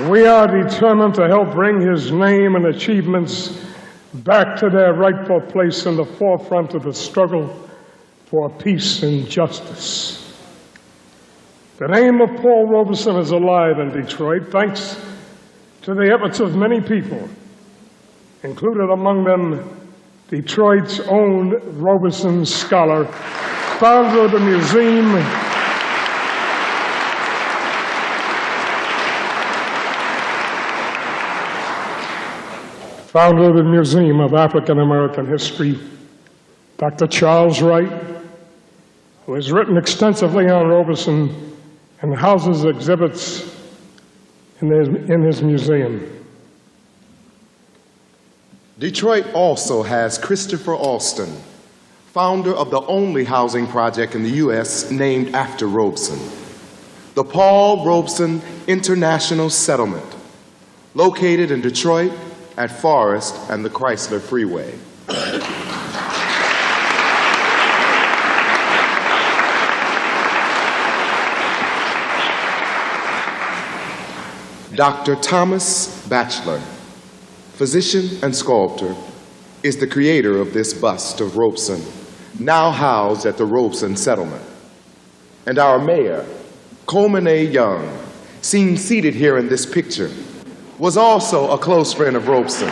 We are determined to help bring his name and achievements back to their rightful place in the forefront of the struggle for peace and justice. The name of Paul Robeson is alive in Detroit thanks to the efforts of many people, included among them Detroit's own Robeson scholar, founder of the museum, founder of the Museum of African American History, Dr. Charles Wright, who has written extensively on Robeson and houses exhibits in his museum. Detroit also has Christopher Alston, founder of the only housing project in the U.S. named after Robeson, the Paul Robeson International Settlement, located in Detroit at Forest and the Chrysler Freeway. Dr. Thomas Batchelor, physician and sculptor, is the creator of this bust of Robeson, now housed at the Robeson Settlement. And our mayor, Coleman A. Young, seen seated here in this picture, was also a close friend of Robeson.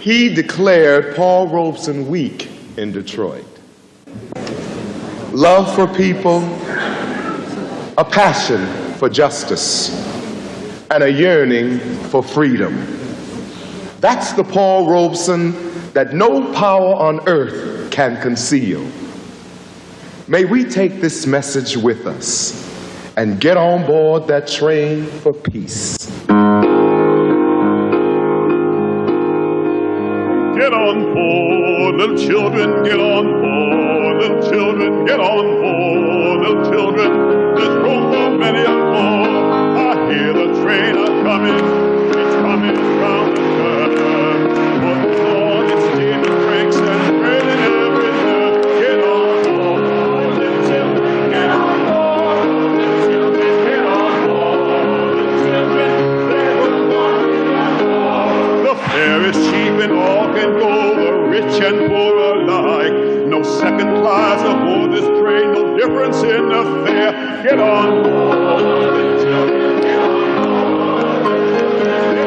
He declared Paul Robeson weak in Detroit. Love for people, a passion for justice, and a yearning for freedom. That's the Paul Robeson that no power on earth can conceal. May we take this message with us and get on board that train for peace. Get on board, little children, get on board, little children, get on board, little children. There's room for many more. I hear the train a-coming, it's coming round the curve. Put on its steaming cranks and trailing every nerve. Get on board, little children, get on board, little children, get on board, little children. There's one more. The fare is cheap and all can go, the rich and poor alike. No second class aboard this train, no difference in the fare. Get on board, little children, get on board, get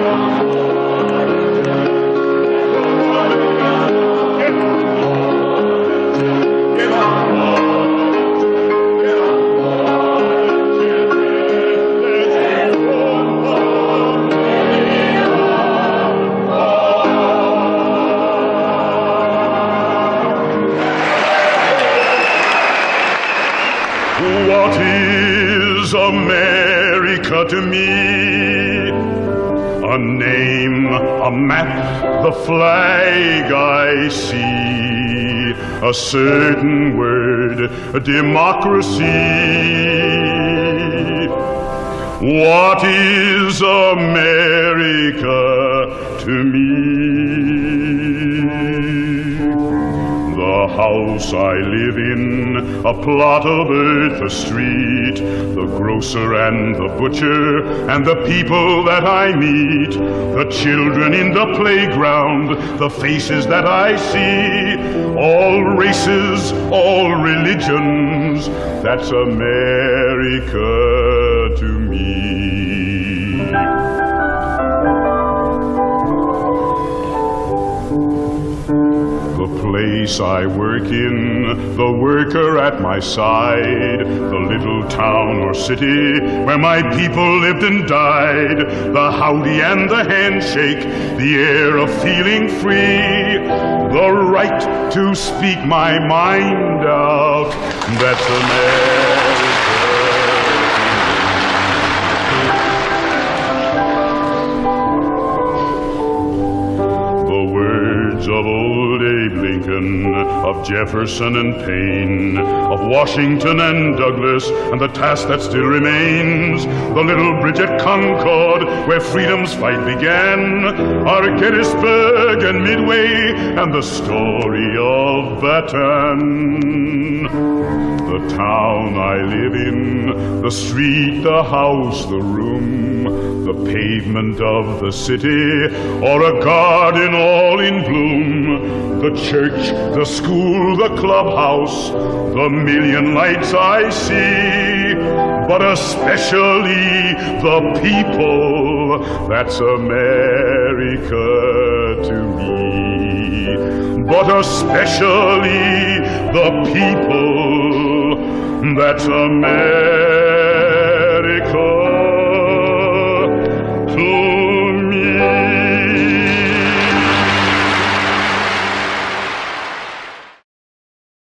on board, get on board, get on board, get on board, get on board, children. There's room for many more. What is America to me? A name, a map, the flag I see, a certain word, democracy. What is America to me? The house I live in, a plot of earth, a street, the grocer and the butcher, and the people that I meet, the children in the playground, the faces that I see, all races, all religions, that's America to me. The place I work in, the worker at my side, the little town or city where my people lived and died, the howdy and the handshake, the air of feeling free, the right to speak my mind out, that's America. Of old Abe Lincoln, of Jefferson and Payne, of Washington and Douglas, and the task that still remains, the little bridge at Concord, where freedom's fight began, are Gettysburg and Midway, and the story of Bataan. The town I live in, the street, the house, the room, the pavement of the city, or a garden all in bloom, the church, the school, the clubhouse, the million lights I see, but especially the people, that's America to me. But especially the people, That's America.